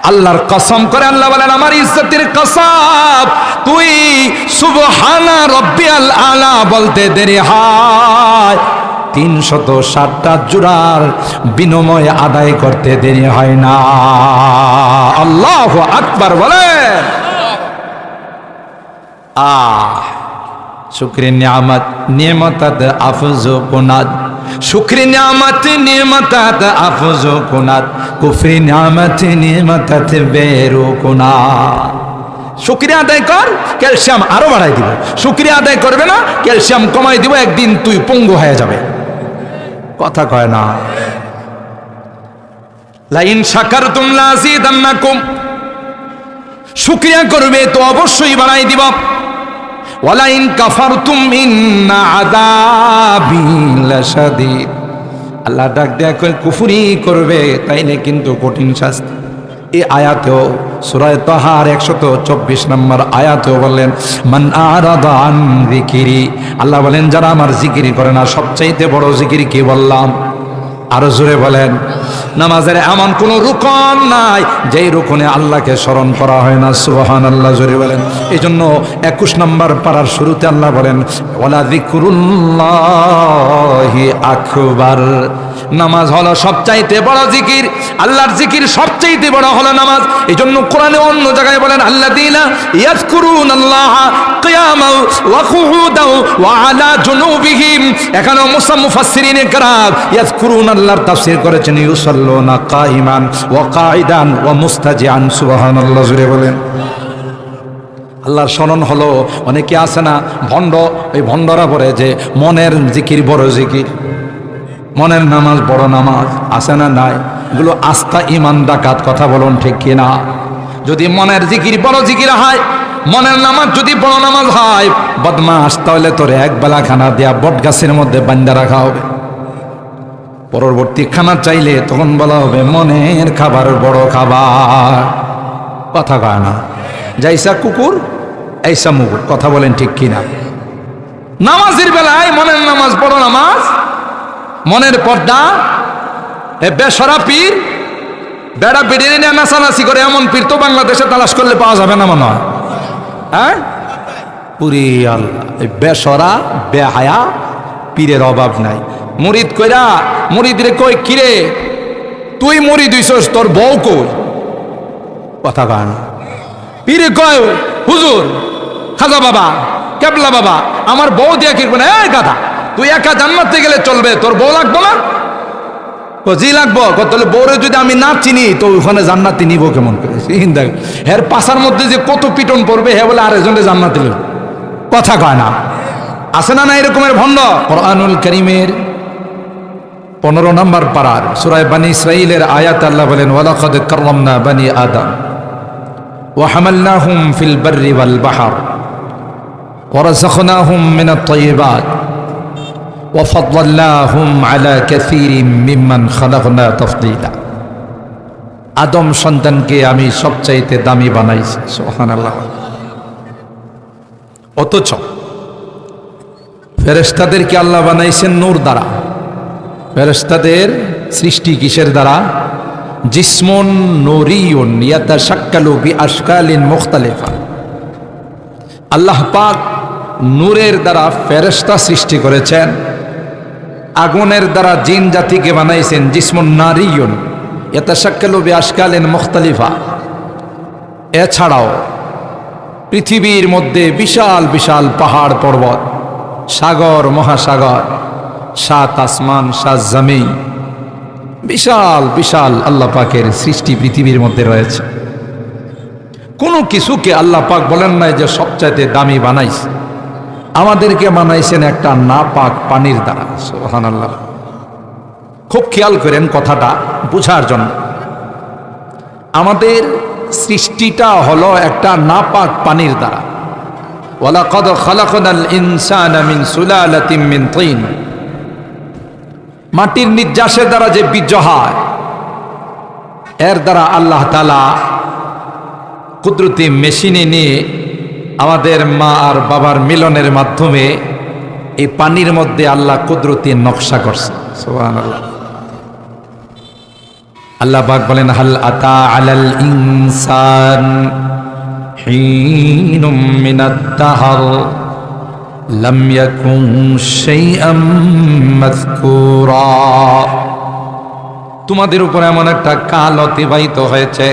আল্লাহর কসম করে আল্লাহ বলেন, আমার ইজ্জতের কসম, তুই সুবহানা রাব্বিয়াল আলা বলতে দেরি হয় 360টা জোড়ার বিনিময় আদায় করতে দেরি হয় না। আল্লাহু আকবার বলেন। শুকরিন নিয়ামত নিয়ামতাত আফজু কুনাত, শুকরি নিয়ামত নিয়ামতাত আফজু কুনাত, কুফরি নিয়ামত নিয়ামতাত বেরু কুনাত। শুকরিয়া আদায় কর, ক্যালসিয়াম আরো বাড়াই দিব। শুকরিয়া আদায় করবে না, ক্যালসিয়াম কমাই দিব, একদিন তুই পঙ্গু হয়ে যাবে। কথা কয় না। লাইন শাকারতুম লাযিদান্নাকুম, শুকরিয়া করবে তো অবশ্যই বাড়াই দিব। ওয়ালাইন কাফারতুম ইন্না আযাবি লাশাদীদ, আল্লাহ ডাক দেয়া কই কুফরি করবে তাইলে কিন্তু কঠিন শাস্তি। এই আয়াতেও সূরা তাহার 124 নম্বর আয়াতেও বললেন, মান আরাদা আন যিকরি, আল্লাহ বলেন যারা আমার জিকির করে না। সবচাইতে বড় জিকির কি বললাম? আরো জোরে বলেন। নামাজের এমন কোন রুকন নাই যেই রুকনে আল্লাহকে স্মরণ করা হয় না। সুবহানাল্লাহ, জোরে বলেন। এই জন্য 21 নম্বর পারার শুরুতে আল্লাহ বলেন, ওয়ালা যিকরুল্লাহি আকবার, নামাজ হলো সবচাইতে বড় জিকির। আল্লাহর জিকির সবচাইতে বড় হলো নামাজ। এই জন্য কোরআনে অন্য জায়গায় বলেন, আল্লাযীনা ইয়াযকুরুনাল্লাহা কিয়ামান ওয়া কুউদান ওয়া আলা জুনুবিহিম। এখানে মুফাসসিরিনে কেরাম ইয়াযকুরুনাল্লাহর তাফসীর করেছেন ইউসাল্লুনা কাইমান ওয়া কাঈদান ওয়া মুস্তাজিআন। সুবহানাল্লাহ, জোরে বলেন। আল্লাহর স্মরণ হলো, অনেকে আছে না ভণ্ড, ওই ভণ্ডরা বলে যে মনের জিকির বড় জিকির, মনের নামাজ বড় নামাজ। আছে না নাই? এগুলো আস্থা ইমান ডাকাত। কথা বলুন ঠিক কিনা? যদি মনের জিকির বড় জিকির হয়, মনের নামাজ যদি বড় নামাজ হয়, বদমাস, তাহলে তোর এক বেলা খানা দেয়া বট গাছের মধ্যে বান্ধা রাখা হবে। পরবর্তী খানা চাইলে তখন বলা হবে মনের খাবার বড় খাবার। কথা কয় না? যাইসা কুকুর এইসা মুকুর। কথা বলেন ঠিক কিনা? নামাজের বেলায় মনের নামাজ বড় নামাজ, মনের পর্দা। এ বেসরা পীর, বেড়া বেড়িয়ে নিয়ে নাচানাচি করে এমন পীর তো বাংলাদেশে তালাশ করলে পাওয়া যাবে না মনে হয়। হ্যাঁ, পুরি আল্লাহ, বেসরা বেহায়া পীরের অভাব নাই। মুরিদ কইরা মুরিদরে কই, কিরে তুই মুরিদ হইছস, তোর বউ কই? কথা কয় না। পীরে কয়, হুজুর, খাজা বাবা, কেবলা বাবা, আমার বউ দিয়া কি করবে? এই গাধা, তুই একা জান্নাতে গেলে চলবে, তোর বউ লাগবো না? জি লাগবো। তাহলে বউরে যদি আমি না চিনি তো ওখানে জান্নাতি নিব কেমন করে? হের পাশার মধ্যে যে কত পিটন পড়বে, হে বলে আরেকজনের জান্নাতি নিব। কথা কয় না? আছে না না এরকমের ভণ্ড? কোরআনুল কারীমের 15 নম্বর পারার সূরা বনী ইসরাঈলের আয়াত আল্লাহ বলেন, ওয়ালাকাদ কাররামনা বনী আদম ওয়া হামালনাহুম ফিল বাররি ওয়াল বাহর ওয়া রাযাকনাহুম মিনাত তাইয়্যিবাত ওয়া ফাদদালনাহুম আলা কাসীরিম মিম্মান খালাকনা তাফদীলা। আদম সন্তানকে আমি সবচাইতে দামি বানাইছি। সুবহানাল্লাহ। অথচ ফেরেশতাদেরকে আল্লাহ বানাইছেন নূর দ্বারা। ফেরেশতাদের সৃষ্টি কিসের দ্বারা? জিসমুন নূরিয়ুন ইয়াতাশাক্কালু বিআশকালিন মুখতালিফা। আল্লাহ পাক নূরের দ্বারা ফেরেশতা সৃষ্টি করেছেন, আগুনের দ্বারা জিন জাতিকে বানাইছেন জিসমুন নারিয়ুন ইয়াতাশাক্কালু বিআশকালিন মুখতালিফা। এছাড়াও পৃথিবীর মধ্যে বিশাল বিশাল পাহাড় পর্বত, সাগর মহাসাগর, 7 আসমান 7 জমিন, বিশাল বিশাল আল্লাহ পাকের সৃষ্টি পৃথিবীর মধ্যে রয়েছে। কোনো কিছুকে আল্লাহ পাক বলেন নাই যে সবচাইতে দামি বানাইছে। আমাদেরকে বানাইছেন একটা না পাক পানির দ্বারা। সুবহানাল্লাহ। খুব খেয়াল করেন কথাটা বোঝার জন্য। আমাদের সৃষ্টিটা হলো একটা না পাক পানির দ্বারা। ওয়ালাকাদ খালাকনাল ইনসানা মিন সুলালাতিন মিন তিন, মাটির নির্যাসের দ্বারা যে বীর্য হয়, এর দ্বারা আল্লাহ তাআলা কুদরতি মেশিনে নিয়ে আমাদের মা আর বাবার মিলনের মাধ্যমে এই পানির মধ্যে আল্লাহ কুদরতি নকশা করছে। সুবহানাল্লাহ। আল্লাহ পাক বলেন হাল আতা আলাল ইনসান হিনুম মিনাদ দাহর লাম ইয়াকুন শাইআম মাযকুরা। তোমাদের উপর এমন একটা কাল অতিবাহিত হয়েছে,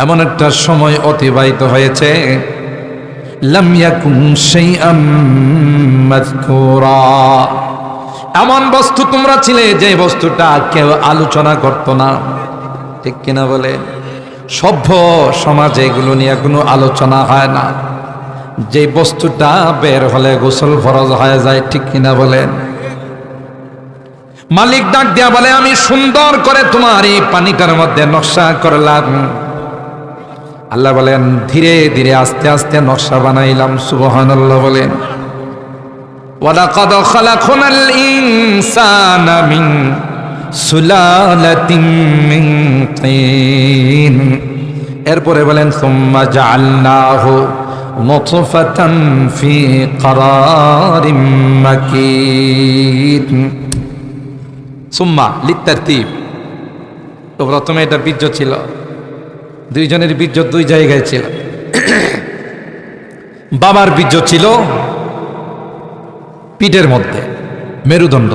এমন একটা সময় অতিবাহিত হয়েছে, লাম ইয়াকুন শাইআম মাযকুরা, এমন বস্তু তোমরা ছিলে যে বস্তুটা কেউ আলোচনা করতো না। ঠিক কিনা বলে? সভ্য সমাজে এগুলো নিয়ে কোনো আলোচনা হয় না। যে বস্তুটা বের হলে গোসল ফরজ হয়ে যায়। ঠিক কিনা বলেন? মালিক ডাক দিয়া বলে আমি সুন্দর করে তোমার এই পানিটার মধ্যে নকশা করলাম। আল্লাহ বলেন ধীরে ধীরে আস্তে আস্তে নকশা বানাইলাম। সুবহানাল্লাহ বলেন। ওয়ালাকাদ খালাকনাল ইনসানা মিন সুলালাতিন মিন তিন। এরপরে বলেন সুম্মা জাআলনাহু নুতফাতান ফি ক্বারারিম মাকিন। সুম্মা লিতারতিব। তো প্রথমে এটা বীর্য ছিল, দুইজনের বীর্য দুই জায়গায় ছিল। বাবার বীর্য ছিল পিঠের মধ্যে মেরুদণ্ড,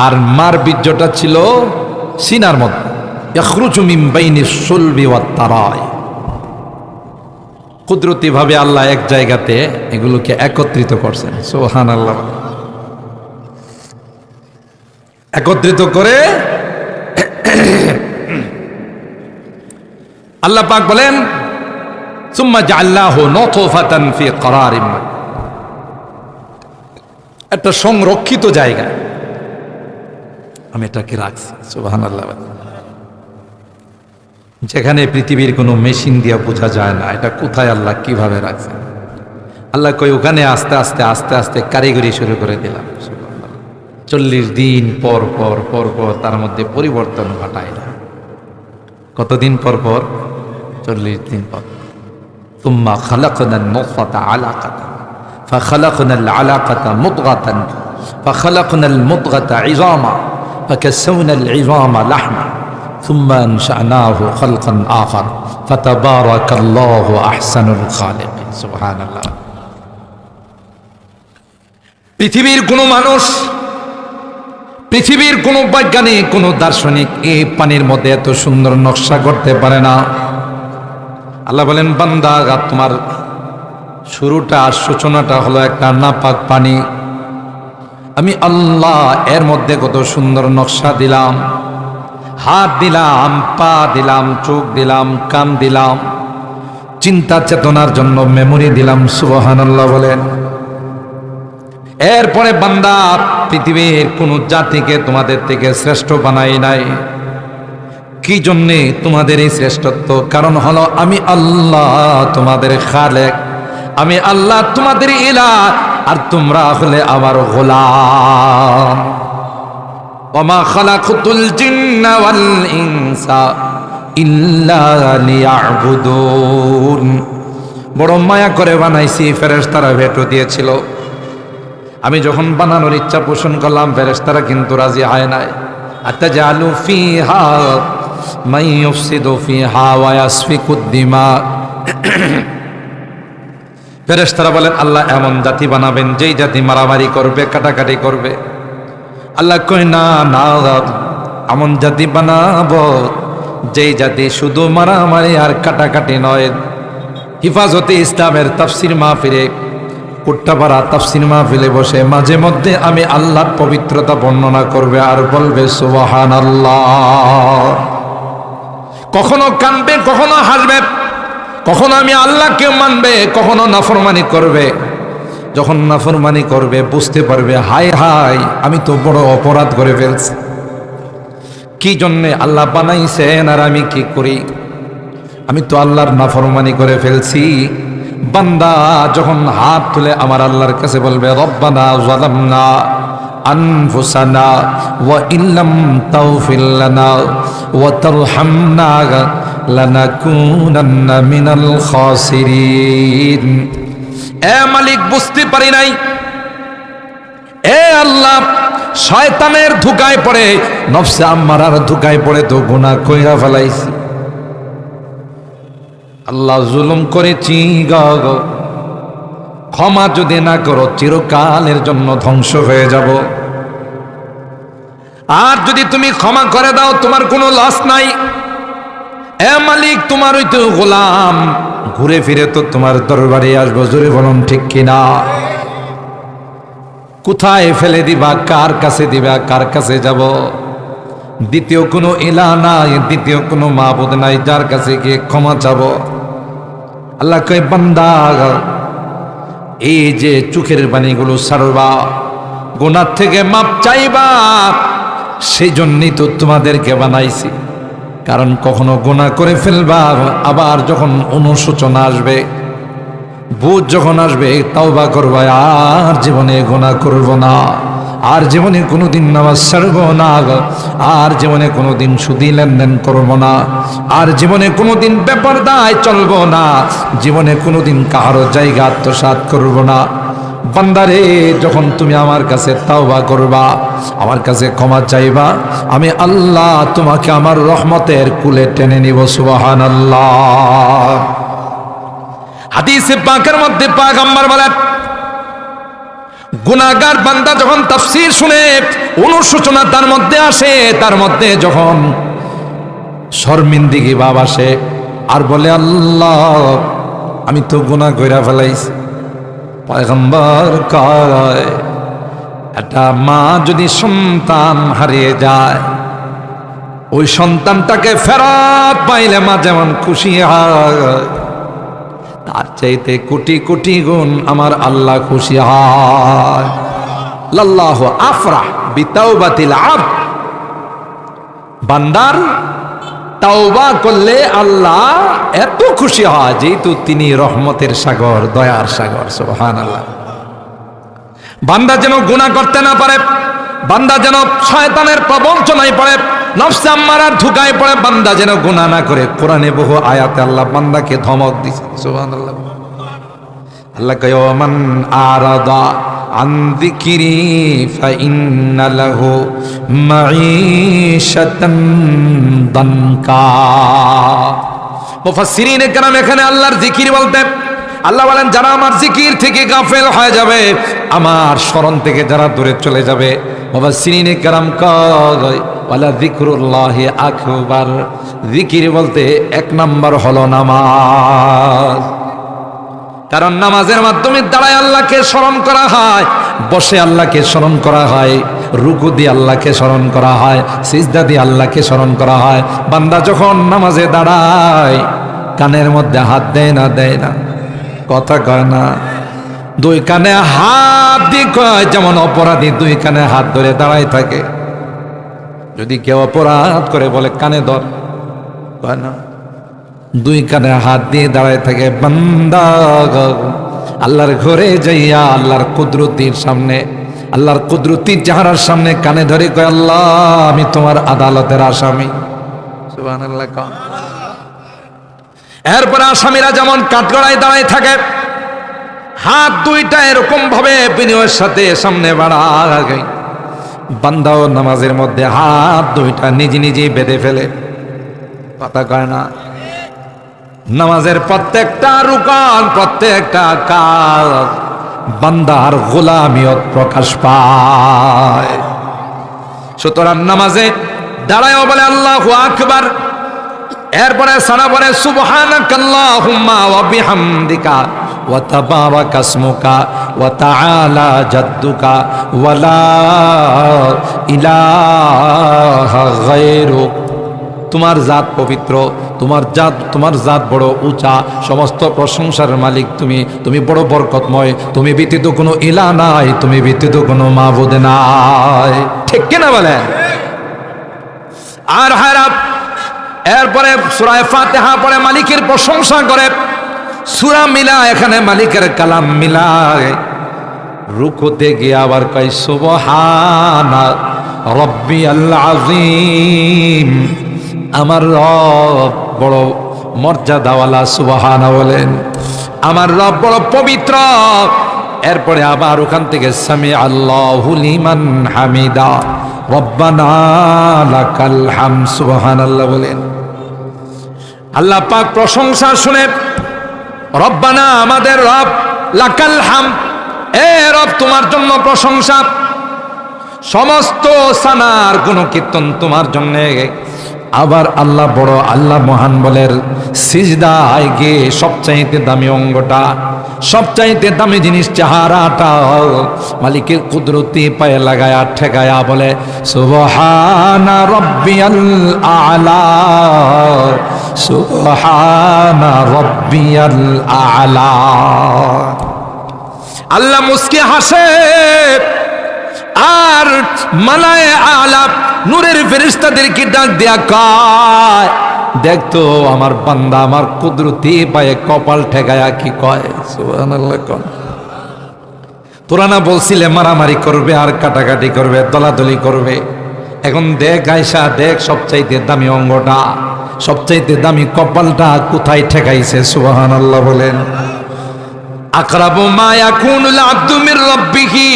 আর মার বীর্যটা ছিল সিনার মধ্যে। ইয়াখরুজু মিন বাইনিস সুলবি ওয়াত তারাই। কুদরতি ভাবে আল্লাহ এক জায়গাতে এগুলোকে একত্রিত করছেন। সুবহানাল্লাহ। একত্রিত করে আল্লাহ পাক বলেন সুম্মা জাআলনাহু নুতফাতান ফি ক্বারারিম মাকিন। একটা সংরক্ষিত জায়গা আমি এটাকে রাখছি। সুবহানাল্লাহ। যেখানে পৃথিবীর কোনো মেশিন দিয়ে বোঝা যায় না এটা কোথায় আল্লাহ কিভাবে রাখছেন। আল্লাহ কই ওখানে আস্তে আস্তে আস্তে আস্তে কারিগরি শুরু করে দিলাম। 40 দিন পর পর পর পর তার মধ্যে পরিবর্তন ঘটাইলাম। কতদিন পর পর? 40 দিন পর। তুম্মা খালাকনান নুতফাতা আলাকাতান ফাখালাকনাল আলাকাতা মুদগাতান ফাখালাকনাল মুদগাতা ইযামা ফাকাসাওনাল ইযামা লাহমা সুম্মা আনশানাহু খালকান আখার ফাতাবারাকাল্লাহু আহসানুল খালিকিন। সুবহানাল্লাহ। পৃথিবীর কোনো মানুষ, পৃথিবীর কোনো বৈজ্ঞানিক, কোনো দার্শনিক এই পানির মধ্যে এত সুন্দর নকশা করতে পারে না। আল্লাহ বলেন বান্দা তোমার শুরুটা সূচনাটা হলো একটা নাপাক পানি। আমি আল্লাহ এর মধ্যে কত সুন্দর নকশা দিলাম। হাত দিলাম, পা দিলাম, চোখ দিলাম, কান দিলাম, চিন্তা চেতনার জন্য মেমোরি দিলাম। সুবহানাল্লাহ বলেন। এরপরে বান্দা পৃথিবীর কোন জাতিকে তোমাদের থেকে শ্রেষ্ঠ বানাই নাই। কি জন্যে তোমাদের এই শ্রেষ্ঠত্ব? কারণ হলো আমি আল্লাহ তোমাদের খালেক, আমি আল্লাহ তোমাদের ইলাহ, আর তোমরা হলে আমার গোলাম। ওমা খালাকতুল জিন্না ওয়াল ইনসা ইল্লা লিয়াবুদুন। বড় মায়া করে বানাইছি। ফেরেশতারা ভেটো দিয়েছিল। আমি যখন বানানোর ইচ্ছা পোষণ করলাম ফেরেশতারা কিন্তু রাজি হয় নাই। আতাজালু ফিহা মান ইউফসিদু ফিহা ওয়া ইয়াসফিকুদ দিমা। ফেরেশতারা বলেন আল্লাহ এমন জাতি বানাবেন যেই জাতি মারামারি করবে, কাটাকাটি করবে। আল্লাহ কয় না না, এমন জাতি বানাবো যেই জাতি শুধু মারামারি আর কাটাকাটি নয়। হিফাজতে ইসলামের তাফসির মাহফিলে, কুট্টাপাড়া তাফসির মাহফিলে বসে মাঝে মধ্যে আমি আল্লাহর পবিত্রতা বর্ণনা করবে আর বলবে সুবহানাল্লাহ। কখনো কাঁদবে, কখনো হাসবে, কখনো আমি আল্লাহকে মানবে, কখনো নাফরমানি করবে। যখন নাফরমানি করবে বুঝতে পারবে হায় হায় আমি তো বড় অপরাধ করে ফেলছি। কি জন্যে আল্লাহ বানাইছেন আর আমি কি করি? আমি তো আল্লাহর নাফরমানি করে ফেলছি। বান্দা যখন হাত তুলে আমার আল্লাহর কাছে বলবে রব্বানা যালামনা আনফুসানা ওয়া ইল্লাম তাগফির লানা ওয়া তারহামনা লানাকুনান্না মিনাল খাসিরিন। এ মালিক বুঝতে পারি নাই এ আল্লাহ, শয়তানের ধোঁকায় পড়ে, নফসে আম্মারার ধোঁকায় পড়ে তো গুনাহ কইরা ফেলাইছি। আল্লাহ, জুলুম করেছি গো, ক্ষমা যদি না করো চিরকালের জন্য ধ্বংস হয়ে যাব। আর যদি তুমি ক্ষমা করে দাও তোমার কোনো লস নাই। এ মালিক, তোমারই তো গোলাম, ঘুরে ফিরে তো তোমার দরবারে আসবো। জোরে বলুন ঠিক কিনা? কোথায় ফেলে দিবা, কার কাছে দিবা, কার কাছে যাব? দ্বিতীয় কোনো ইলাহ নাই, দ্বিতীয় কোনো মাবুদ নাই যার কাছে গিয়ে ক্ষমা চাবো। আল্লাহ কয়, বান্দা এই যে চোখের পানিগুলো ছাড়বা, গুনাহ থেকে মাপ চাইবা, সেই জন্যই তো তোমাদেরকে বানাইছি। কারণ কখনো গুনাহ করে ফেলবা, আবার যখন অনুশোচনা আসবে, বুঝ যখন আসবে, তাওবা করবা, আর জীবনে গুনাহ করব না, আর জীবনে কোনোদিন নামাজ ছাড়ব না, আর জীবনে কোনোদিন সুদি লেনদেন করব না, আর জীবনে কোনোদিন বেপরদায় চলব না, জীবনে কোনোদিন কারো জায়গা আত্মসাৎ করব না। বান্দারে, যখন তুমি আমার কাছে তাওবা করবা, আমার কাছে ক্ষমা চাইবা, আমি আল্লাহ তোমাকে আমার রহমতের কুলে টেনে নিব। সুবহানাল্লাহ। হাদিসে পাকের মধ্যে পয়গম্বর বলেন, গুনাহগার বান্দা যখন তাফসীর শুনে অনুশোচনা তার মধ্যে আসে, তার মধ্যে যখন শর্মিন্দিগি ভাব আসে, আর বলে, আল্লাহ আমি তো গুনাহ কইরা ফেলাইছি। পয়গম্বর কয়, একটা মা যদি সন্তান হারিয়ে যায়, ওই সন্তানটাকে ফেরত পাইলে মা যেমন খুশি হয়, তার চাইতে কোটি কোটি গুণ আমার আল্লাহ খুশি হয়। লাল্লাহু আফরাহ বিতাওবাতিল আবদ। বান্দার তাওবা করলে আল্লাহ এত খুশি হয়, যেহেতু তিনি রহমতের সাগর, দয়ার সাগর। সুবহানাল্লাহ। বান্দা যেন গুনাহ করতে না পারে, বান্দা যেন শয়তানের প্রবঞ্চনায় পড়ে, নফসে আম্মারার ধোঁকায় পড়ে, বান্দা যেন গুনাহ না করে। কোরআনে বহু আয়াতে আল্লাহ বান্দাকে ধমক দিয়েছে। সুবহানাল্লাহ। আল্লাহ কয়, ওমান আরাদা আন যিকরি ফাইন্না লাহু মাঈশাতান দানকা। মুফাসসিরিনে কেরাম এখানে আল্লাহর জিকির বলতে আল্লাহ বলেন, যারা আমার জিকির থেকে গাফেল হয়ে যাবে, আমার স্মরণ থেকে যারা দূরে চলে যাবে, মুফাসসিরিনে কেরাম কয়, ওয়ালা যিকরুল্লাহি আকবার। জিকির বলতে এক নাম্বার হলো নামাজ। কারণ নামাজের মাধ্যমে দাঁড়ায় আল্লাহকে স্মরণ করা হয়, বসে আল্লাহকে স্মরণ করা হয়, রুকু দিয়ে আল্লাহকে স্মরণ করা হয়, সিজদা দিয়ে আল্লাহকে স্মরণ করা হয়। বান্দা যখন নামাজে দাঁড়ায়, কানের মধ্যে হাত দেয় না, দেয় না, কথা কয় না, দুই কানে হাত দিয়ে কয়, যেমন অপরাধী দুই কানে হাত ধরে দাঁড়ায় থাকে। যদি কেউ অপরাধ করে বলে কানে ধর, কয় না, দুই কানে হাত দিয়ে দাঁড়ায় থাকে। বান্দা আল্লাহর ঘরে যাইয়া আল্লাহর কুদরতির সামনে, আল্লাহর কুদরতির চেহারার সামনে কানে ধরে কয়, আল্লাহ আমি তোমার আদালতের আসামি। সুবহানাল্লাহ। এরপরে আসামিরা যেমন কাঠগড়ায় দাঁড়ায় থাকে, হাত দুইটা এরকম ভাবে বিনয়ের সাথে সামনে বাড়ায়, বান্দাও নামাজের মধ্যে হাত দুইটা নিজে নিজেই বেঁধে ফেলে, কথা কয় না। নামাজের প্রত্যেকটা রুকন, প্রত্যেকটা কাজ বান্দার গোলামিয়ত প্রকাশ পায়। সুতরাং নামাজে দাঁড়ায়ও বলে আল্লাহু আকবার, এরপরে সানা বলে সুবহানাকাল্লাহুম্মা ওয়া বিহামদিকা ওয়া তাবারাকা ইসমুকা ওয়া তাআলা জাদ্দুকা ওয়া লা ইলাহা গায়রুক। তোমার জাত পবিত্র, তোমার জাত বড় উঁচা, সমস্ত প্রশংসার মালিক তুমি, তুমি বড় বরকতময়, তুমি ব্যতীত কোনো ইলাহ নাই, তুমি ব্যতীত কোনো মাবুদ নাই। ঠিক কিনা বলেন? আর হারাপ এরপরে সূরা ফাতিহা পড়ে মালিকের প্রশংসা করে, সূরা মিলা, এখানে মালিকের কালাম মিলায়, রুকুতে গিয়ে আবার কয় সুবহানা রাব্বিয়াল আযীম। আমার রব বড় মর্যাদাওয়ালা, সুবহানা বলেন। আমার রব বড় পবিত্র, এরপরে আবার ওখান থেকে সামি আল্লাহু লিমান হামিদা রব্বানা লাকাল হামদ সুবহানাল্লাহ বলেন। আল্লাহ পাক প্রশংসা শুনে রব্বানা আমাদের রব, লাকাল হামদ এ রব তোমার জন্য প্রশংসা, সমস্ত সানার গুণকীর্তন তোমার জন্য। আবার আল্লাহ বড়, আল্লাহ মহান বলেন সিজদায় গিয়ে সবচাইতে দামি অঙ্গটা, সবচাইতে দামি জিনিস চেহারাটা মালিকের কুদরতি পায়ে লাগায়া ঠেকায়া বলে সুবহানা রাব্বিয়াল আ'লা, সুবহানা রাব্বিয়াল আ'লা। আল্লাহ মুস্কি হাসে আর মালায়ে আলা নূরের ফেরেশতাদেরকে ডাক দেয়া কয়, দেখতো আমার বান্দা আমার কুদরতি পায়ে কপাল ঠেকায়া কি কয় সুবহানাল্লাহ। কোন তোরা না বলছিলে মারামারি করবে আর কাটাকাটি করবে, দলাদলি করবে, এখন দেখ আয়সা দেখ সবচাইতে দামি অঙ্গটা, সবচাইতে দামি কপালটা কোথায় ঠেকাইছে সুবহানাল্লাহ বলেন। আকরাবু মা ইয়াকুনুল আবদু মির রাব্বিহি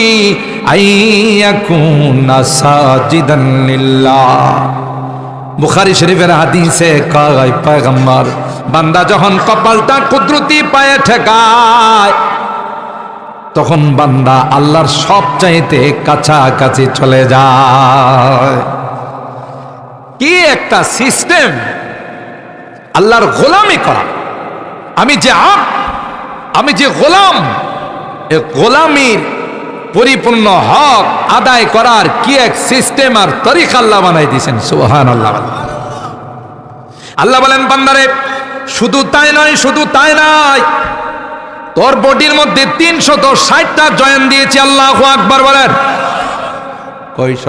আইয়াকুনা সাজিদান লিল্লাহ। বুখারী শরীফের হাদিসে কয় পয়গম্বর বান্দা যখন কপালটা কুদরতি পায়ে ঠেকায় তখন বান্দা আল্লাহর সবচাইতে কাছাকাছি চলে যায়। কি একটা সিস্টেম আল্লাহর গোলামি করা। আমি যে গোলাম, এ গোলামির পরিপূর্ণ হক আদায় করার কি এক সিস্টেম আর তরিকা আল্লাহ বানাই দিয়েছেন সুবহানাল্লাহ। আল্লাহ বলেন বান্দারে শুধু তাই নয়, তোর বডির মধ্যে 360টা জয়েন দিয়েছি। আল্লাহু আকবার বলেন। কয়শ?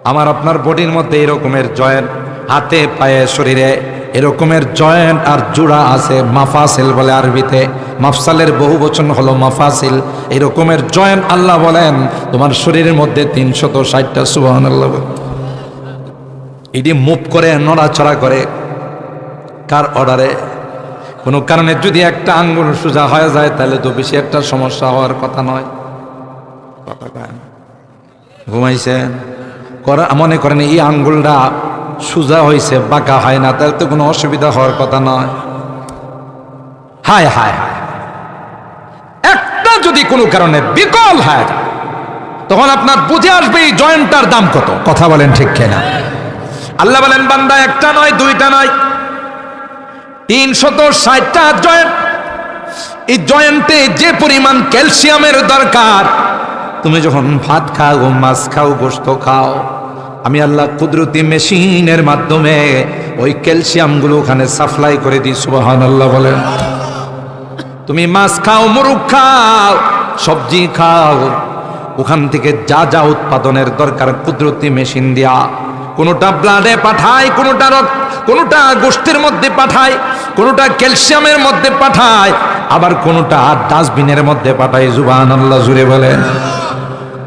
আমার আপনার বডির মধ্যে এরকমের জয়েন, হাতে পায়ে শরীরে এরকমের জয়েন্ট আর জোড়া আছে, মাফাসিল বলে আরবিতে, মাফসালের বহু বচন হলো মাফাসিল। এরকমের জয়েন্ট আল্লাহ বলেন তোমার শরীরের মধ্যে 360টা সুবহানাল্লাহ। এটি মুভ করে নড়াচড়া করে কার অর্ডারে? কোনো কারণে যদি একটা আঙ্গুল সোজা হয়ে যায় তাহলে তো বেশি একটা সমস্যা হওয়ার কথা নয়। ঘুমাইছেন মনে করেন এই আঙ্গুলটা সোজা হয়েছে, বাঁকা হয় না, তাহলে তো কোনো অসুবিধা হওয়ার কথা নয়। হায় হায় হায়, একটা যদি কোনো কারণে বিকল হয় তখন আপনার বুঝে আসবে এই জয়েন্টটার দাম কত। কথা বলেন ঠিক কিনা? আল্লাহ বলেন বান্দা একটা নয়, দুইটা নয়, 360টা জয়েন্ট। এই জয়েন্টে যে পরিমাণ ক্যালসিয়ামের দরকার, তুমি যখন ভাত খাও, মাছ খাও, গোশত খাও, আমি আল্লাহ কুদরতি মেশিনের মাধ্যমে ওই ক্যালসিয়ামগুলো ওখানে সাপ্লাই করে দিই সুবহানাল্লাহ বলেন। তুমি মাছ খাও, মুরগ খাও, সবজি খাও, ওখান থেকে যা যা উৎপাদনের দরকার কুদরতি মেশিন দিয়া, কোনোটা ব্লাডে পাঠায়, কোনোটা গোশতের মধ্যে পাঠায়, কোনোটা ক্যালসিয়ামের মধ্যে পাঠায়, আবার কোনোটা ডাস্টবিনের মধ্যে পাঠায়। সুবহানাল্লাহ জুড়ে বলেন।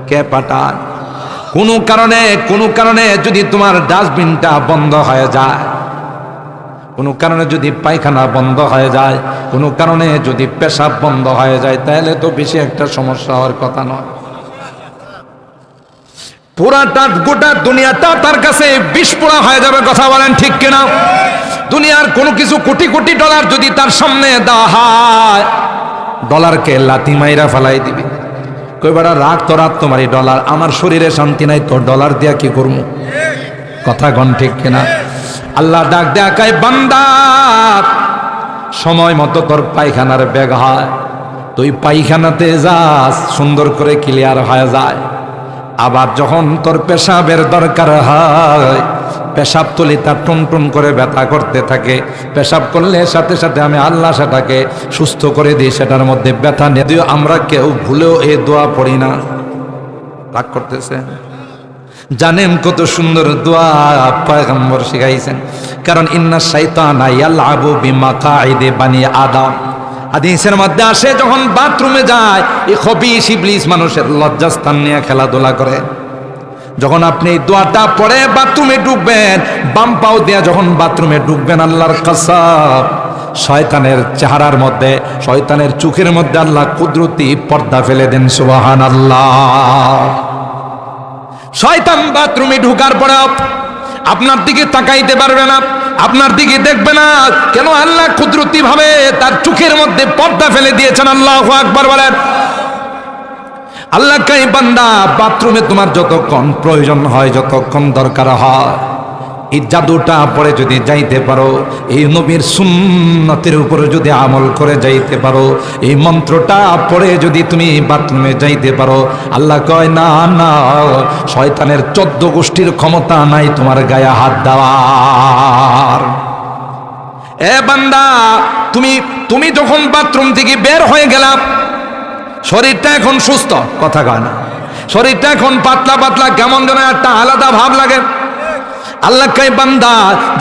কে পাঠায়? কোনো কারণে যদি তোমার ডাস্টবিনটা বন্ধ হয়ে যায়, কোনো কারণে যদি পায়খানা বন্ধ হয়ে যায়, কোনো কারণে যদি পেশাব বন্ধ হয়ে যায়, তাহলে তো বেশি একটা সমস্যা হওয়ার কথা নয়। পুরাটা গোটা দুনিয়াটা তার কাছে বিস্ফোরা হয়ে যাবে। কথা বলেন ঠিক কিনা? দুনিয়ার কোনো কিছু কোটি কোটি ডলার যদি তার সামনে দেওয়া হয়, ডলারকে লাথি মাইরা ফেলাই দিবে। কইবারা রাগ তোমারই ডলার, আমার শরীরে শান্তি নাই, তোর ডলার দিয়া কি করবো? কথা গণ ঠিক কিনা? আল্লাহ ডাক দেখায় বান্দা সময় মতো তোর পায়খানার ব্যাগ হয়, তুই পায়খানাতে যাস, সুন্দর করে ক্লিয়ার হয়ে যায়। আবার যখন তোর পেশাবের দরকার হয়, পেশাব তলিটা টুনটুন করে ব্যথা করতে থাকে, পেশাব করলে সাথে সাথে আমি আল্লাহ সেটাকে সুস্থ করে দিই, সেটার মধ্যে ব্যথা নেই। যদিও আমরা কেউ ভুলেও এই দোয়া পড়ি না। রাগ করতেছে? জানেন কত সুন্দর দোয়া পয়গম্বর শিখাইছেন। কারণ ইন্না শাইতানা ইয়ালআবু বিমাকাইদি বানি আদম, হাদিসের মধ্যে আসে যখন বাথরুমে যায় এই খবিশ ইবলিস মানুষের লজ্জাস্থান নিয়ে খেলাধুলা করে। যখন আপনি এই দোয়াটা পড়ে বাথরুমে ঢুকবেন, বাম পাও দিয়ে যখন বাথরুমে ঢুকবেন, আল্লাহর কসম শয়তানের চেহারার মধ্যে, শয়তানের চোখের মধ্যে আল্লাহ কুদরতি পর্দা ফেলে দেন। সুবহানাল্লাহ। শয়তান বাথরুমে ঢোকার পরে আপনার দিকে তাকাইতে পারবে না, আপনার দিকে দেখবে না। কেন? আল্লাহ কুদরতি ভাবে তার চোখের মধ্যে পর্দা ফেলে দিয়েছেন। আল্লাহু আকবার বলেন। আল্লাহ কয় বান্দা, বাথরুমে তোমার যতক্ষণ প্রয়োজন হয়, যতক্ষণ দরকার হয়, এই জাদুটা পরে যদি যাইতে পারো, এই নবীর সুন্নতের উপরে যদি আমল করে যাইতে পারো, এই মন্ত্রটা পড়ে যদি তুমি বাথরুমে যাইতে পারো, আল্লাহ কয় না না, শয়তানের 14 গোষ্ঠীর ক্ষমতা নাই তোমার গায়ে হাত দেওয়ার। এ বান্দা, তুমি যখন বাথরুম থেকে বের হয়ে গেলাম, শরীরটা এখন সুস্থ, কথা কয় না, শরীরটা এখন পাতলা পাতলা, কেমন যেন একটা আলাদা ভাব লাগে। আল্লাহ কয় বান্দা,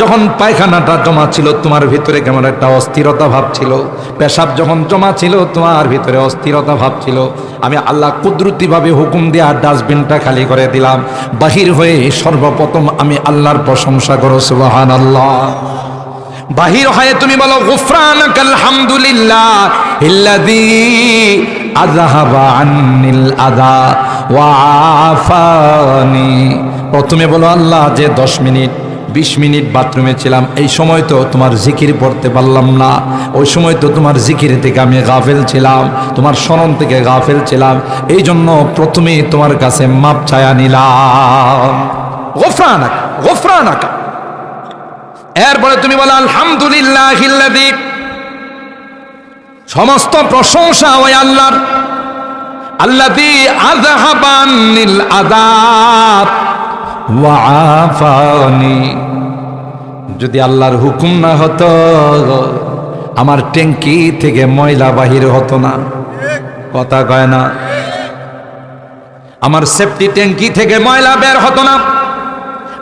যখন পায়খানাটা জমা ছিল তোমার ভিতরে কেমন একটা অস্থিরতা ভাব ছিল, পেশাব যখন জমা ছিল তোমার ভিতরে অস্থিরতা ভাব ছিল, আমি আল্লাহ কুদরতিভাবে হুকুম দিয়ে ডাস্টবিনটা খালি করে দিলাম। বাহির হয়ে সর্বপ্রথম আমি আল্লাহর প্রশংসা করো, সুবহানাল্লাহ। বাহির হয়ে তুমি বলো, গুফরানাকাল হামদুলিল্লাহ ইল্লাযী আযহাবা আন্নিল আযা ওয়া আফানি। প্রথমে বলো, আল্লাহ যে 10 মিনিট 20 মিনিট বাথরুমে ছিলাম, এই সময় তো তোমার জিকির পড়তে পারলাম না, ওই সময় তো তোমার জিকির থেকে আমি গাফেল ছিলাম, তোমার স্মরণ থেকে গাফেল ছিলাম, এই জন্য প্রথমেই তোমার কাছে মাপ চায়া নিলাম। গুফরানাকা গুফরানাকা। এরপরে তুমি বলো, আলহামদুলিল্লাহিল্লাযী, সমস্ত প্রশংসা ওই আল্লাহর, আল্লাযী আযহাবা আন্নিল আযাব ওয়া আফানি। যদি আল্লাহর হুকুম না হতো, আমার ট্যাঙ্কি থেকে ময়লা বাহির হতো না, কথা কয় না, আমার সেফটি ট্যাঙ্কি থেকে ময়লা বের হতো না।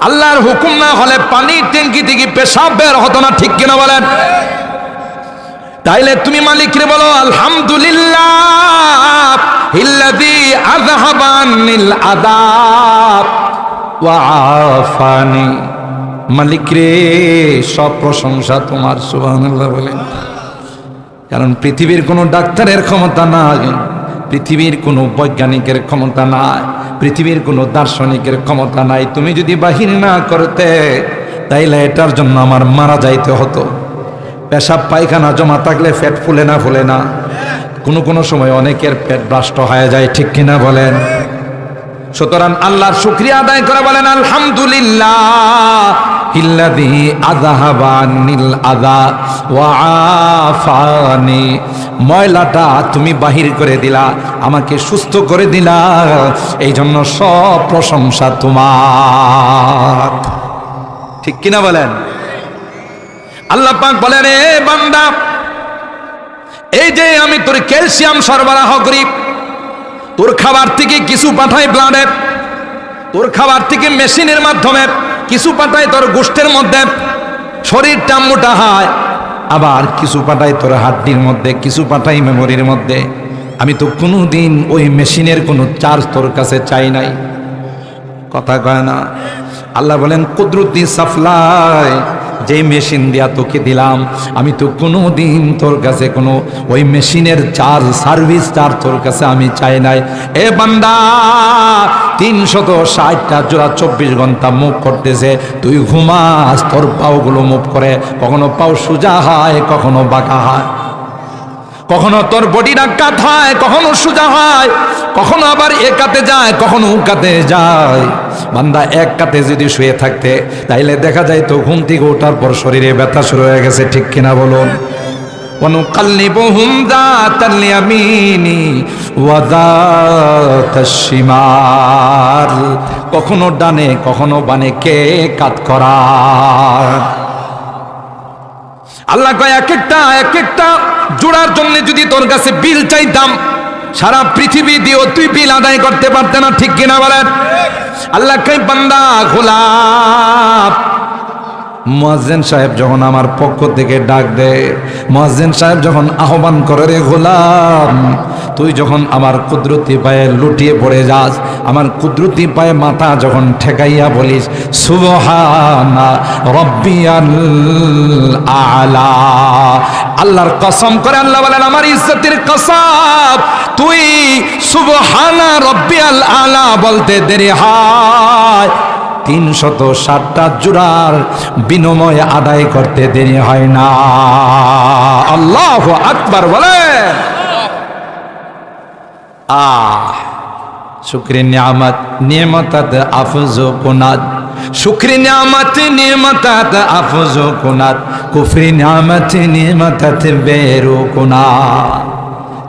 আল্লাহর হুকুম না হলে পানির ট্যাঙ্কি থেকে পেশাব বের হতো না, ঠিক কিনা বলেন? তাইলে তুমি মালিকরে বলো, আলহামদুলিল্লাহ ইল্লাযী আযহাবা আন্নিল আযাব ওয়া আফানি। মালিকরে, সব প্রশংসা তোমার, সুবহানাল্লাহ বলেন। কারণ পৃথিবীর কোনো ডাক্তারের ক্ষমতা নাই, পৃথিবীর কোনো বৈজ্ঞানিকের ক্ষমতা নাই, পৃথিবীর কোনো দার্শনিকের ক্ষমতা নাই। তুমি যদি বাহির না করতে, তাইলে এটার জন্য আমার মারা যাইতে হতো। পেশাব পায়খানা জমা থাকলে পেট ফুলে না, ফুলে না? কোনো সময় অনেকের পেট ব্রাষ্ট হয়ে যায়, ঠিক কিনা বলেন? সুতরাং আল্লাহর শুকরিয়া আদায় করে বলেন, আলহামদুলিল্লাহ ইল্লাযী আযহাবা আন্নিল আযা ওয়া আফানি। ময়লাটা তুমি বাহির করে দিলা, আমাকে সুস্থ করে দিলা, এই জন্য সব প্রশংসা তোমার, ঠিক কিনা বলেন? আল্লাহ পাক বলেন, এ বান্দা, এই যে আমি তোর ক্যালসিয়াম সরবরাহ করি, তোর খাবার থেকে কিছু পাঠাই ব্লাডে, তোর খাবার থেকে মেশিনের মাধ্যমে কিছু পাঠাই তোর গোষ্ঠের মধ্যে, শরীরটা মোটা হয়, আবার কিছু পাঠাই তোর হাড্ডির মধ্যে, কিছু পাঠাই মেমোরির মধ্যে। আমি তো কোনোদিন ওই মেশিনের কোনো চার্জ তোর কাছে চাই নাই, কথা কয় না? আল্লাহ বলেন, কুদরতি সাপ্লাই, যে মেশিন দিয়া তোকে দিলাম, আমি তো কোনোদিন তোর কাছে কোনো ওই মেশিনের চার্জ, সার্ভিস চার্জ তোর কাছে আমি চাই নাই। এ বান্দা, 360টা জোড়া 24 ঘন্টা মুভ করতেছে, তুই ঘুমাস, তোর পাওগুলো মুভ করে, কখনো পাও সোজা হয়, কখনো বাঁকা হয়, কখনো তোর বডিটা কাত হয়, কখনো সোজা হয়, কখনো আবার এ কাতে যায়, কখনো ও কাতে যায়। বান্দা এক কাতে যদি শুয়ে থাকতে, তাইলে দেখা যায় তো ঘুম থেকে ওঠার পর শরীরে ব্যথা শুরু হয়ে গেছে, ঠিক কিনা বলুন? ওয়ানুকাল্লিবুহুম যাতাল ইয়ামিনি ওয়া যাতাশ শিমাল। কখনো ডানে কখনো বামে কে কাত করা। আল্লাহ কয়, এক একটা জোড়ার জন্য যদি তোর কাছে বিল চাইতাম, সারা পৃথিবী দিয়েও তুই বিল আদায় করতে পারতে না, ঠিক কিনা বলেন? আল্লাহ কয়, বান্দা গোলাপ, মুয়াজ্জিন সাহেব যখন আমার পক্ষ থেকে ডাক দেয়, মুয়াজ্জিন সাহেব যখন আহ্বান করে, রে গোলাম, তুই যখন আমার কুদরতি পায়ে লুটিয়ে পড়ে যাস, আমার কুদরতি পায়ে মাথা যখন ঠেকাইয়া বলিস সুবহানা রাব্বিয়াল আলা, আল্লাহর কসম করে আল্লাহ বলেন আমার ইজ্জতের কসম তুই সুবহানা রাব্বিয়াল আলা বলতে দেরি হয় 360টা জোড়ার বিনিময় আদায় করতে দেরি হয় না। আল্লাহু আকবার বলেন। শুকরি নিয়ামত নিয়ামতাত আফজু কুনাত শুকরি নিয়ামত নিয়ামতাত আফজু কুনাত কুফরি নিয়ামত নিয়ামতাত বেরু কুনাত।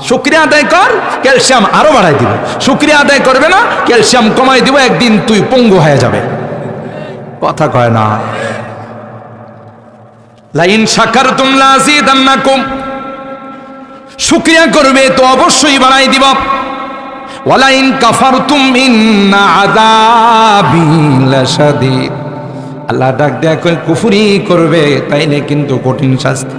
শুকরিয়া আদায় কর, ক্যালসিয়াম আরো বাড়াই দিব। শুকরিয়া আদায় করবে না, ক্যালসিয়াম কমাই দিব, একদিন তুই পঙ্গু হয়ে যাবে। কথা কয় না। লাইন শাকারতুম লাযিদান্নাকুম, শুকরিয়া করবে তো অবশ্যই বাড়াই দিব। ওয়ালাইন কাফারতুম ইন্না আযাবি লাশাদীদ, আল্লাহ ডাক দেয়া কই কুফরি করবে তাইলে কিন্তু কঠিন শাস্তি।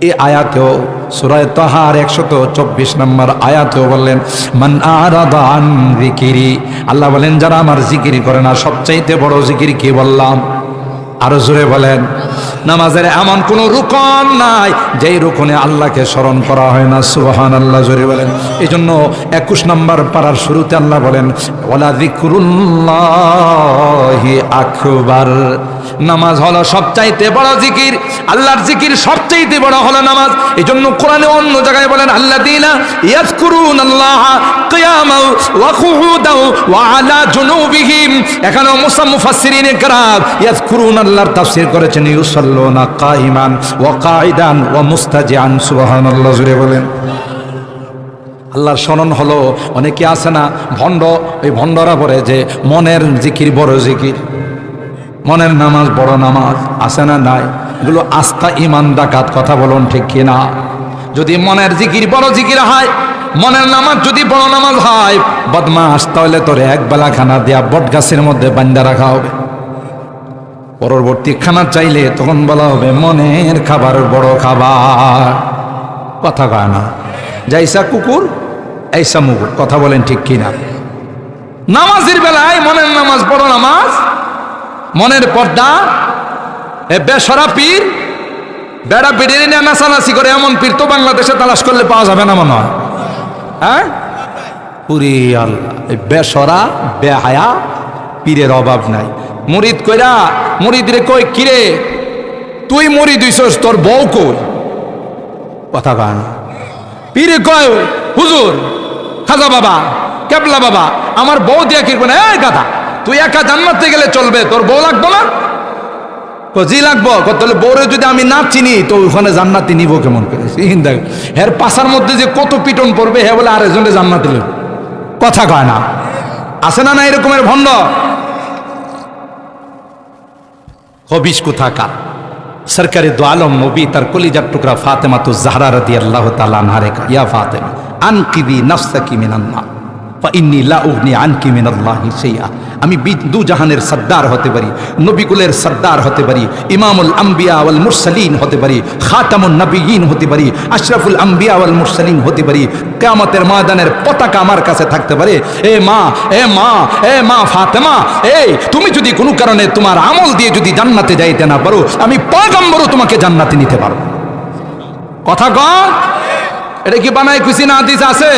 এই আয়াতেও সূরা তাহার 124 নম্বর আয়াতেও বললেন মান আরাদা আন যিকরি, আল্লাহ বলেন যারা আমার জিকির করে না। সবচাইতে বড় জিকির কি বললাম? আরো জোরে বলেন। নামাজের এমন কোন রুকন নাই যেই রুকনে আল্লাহকে স্মরণ করা হয় না। সুবহানাল্লাহ জোরে বলেন। এই জন্য 21 নম্বর পারার শুরুতে আল্লাহ বলেন ওয়ালা যিকরুল্লাহি আকবার, নামাজ হলো সবচাইতে বড় জিকির। আল্লাহর জিকির সবচাইতে বড় হলো নামাজ। এই জন্য কোরআনে অন্য জায়গায় বলেন আল্লাযীনা ইয়াযকুরুনাল্লাহা কিয়ামান ওয়া কুউদান ওয়া আলা জুনুবিহিম। এখানে মুফাসসিরিনে কেরাম ইয়াযকুরুনাল্লাহর তাফসীর করেছেন ইউসাল্লুনা কাইমান ওয়া কাঈদান ওয়া মুস্তাজিআন। সুবহানাল্লাহ জুড়ে বলেন। আল্লাহর স্মরণ হলো, অনেকে আছে না ভণ্ড, ওই ভণ্ডরা বলে যে মনের জিকির বড় জিকির, মনের নামাজ বড় নামাজ। আছে না নাই? এগুলো আস্থা ইমান ডাকাত। কথা বলুন ঠিক কিনা? যদি মনের জিকির বড় জিকির হয়, মনের নামাজ যদি বড় নামাজ হয়, বদমাস, তাহলে তোরে এক বেলা খানা দেয়া বট গাছের মধ্যে বান্ধা রাখা হবে। পরবর্তী খানা চাইলে তখন বলা হবে মনের খাবার বড় খাবার। কথা কয় না? যাইসা কুকুর এইসা মুকুর। কথা বলেন ঠিক কিনা? নামাজের বেলায় মনের নামাজ বড় নামাজ, মনের পর্দা। এ বেসরা পীর বেড়া বেড়ে নিয়ে নাচানাচি করে এমন পীর তো বাংলাদেশে তালাশ করলে পাওয়া যাবে না মনে হয়। হ্যাঁ, পুরি আল্লাহ, বেসরা বেহায়া পীরের অভাব নাই। মুরিদ কইরা মুরিদ রে কই কিরে তুই মুরিদ হইছস, তোর বউ কই? কথা কয় না। পীরে কয় হুজুর খাজা বাবা কেবলা বাবা আমার বউ দিয়া কি করবে? এই গাধা, তুই একা জান্নাতে গেলে চলবে, তোর বউ লাগবো না? জি লাগবো। তাহলে বউরে যদি আমি না চিনি তো ওখানে জান্নাতি নিব কেমন করে? হের পাশার মধ্যে যে কত পিটন পড়বে, হে বলে আরেকজনে জান্নাতি নেব। কথা কয় না? আছে না না এরকমের ভণ্ড? হবিস কোথাকার। সরকারে দো আলম নবী তার কলিজার টুকরা ফাতেমা তো জাহরা রাদিয়াল্লাহু তাআলা আনহা রে ইয়া ফাতেমা আনকিবি নাফসাকি মিনান নার ফাইন্নী লা উগনি আনকি মিনাল্লাহি শাইআ। আমি দু জাহানের সর্দার হতে পারি, নবীকুলের সর্দার হতে পারি, ইমামুল আম্বিয়া ওয়াল মুরসালিন হতে পারি, খাতামুন নবিয়্যিন হতে পারি, আশরাফুল আম্বিয়া ওয়াল মুরসালিন হতে পারি। কিয়ামতের ময়দানের পতাকা আমার কাছে থাকতে পারে। এ মা, এ মা, এ মা ফাতেমা, এই তুমি যদি কোনো কারণে তোমার আমল দিয়ে যদি জান্নাতে যাইতে না পারো, আমি পয়গম্বরও তোমাকে জান্নাতে নিতে পারবো। কথা কও? এটা কি বানাই খুশি না হাদিস আছে?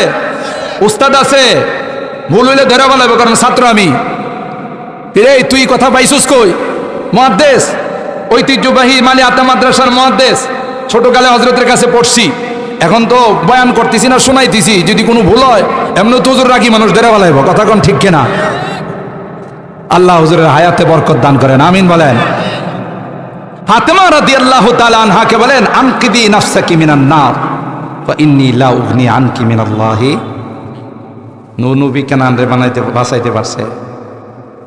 উস্তাদ আছে, ভুল হইলে ধরে বলাবো, কারণ ছাত্র আমি। রে তুই কথা পাইছিস কই? মুহাদ্দিস, ঐতিহ্যবাহী মালি আতা মাদ্রাসার মুহাদ্দিস। ছোটকালে হযরতের কাছে পড়ছি, এখন তো বয়ান করতেছি না, শোনাইতেছি। যদি কোনো ভুল হয় এমনি তো হুজুর রাখি মানুষ ধরে বলাইব। কথা কোন ঠিক কিনা? আল্লাহ হুজুরের হায়াতে বরকত দান করেন, আমিন বলেন। ফাতেমা রাদিয়াল্লাহু তাআলা আনহাকে বলেন আনকিদি নাফসাকি মিনান নার ফাইন্নী লা উগনি আনকি মিনাল্লাহি। নবী কেনান রে বানাইতে বাঁচাইতে পারছে?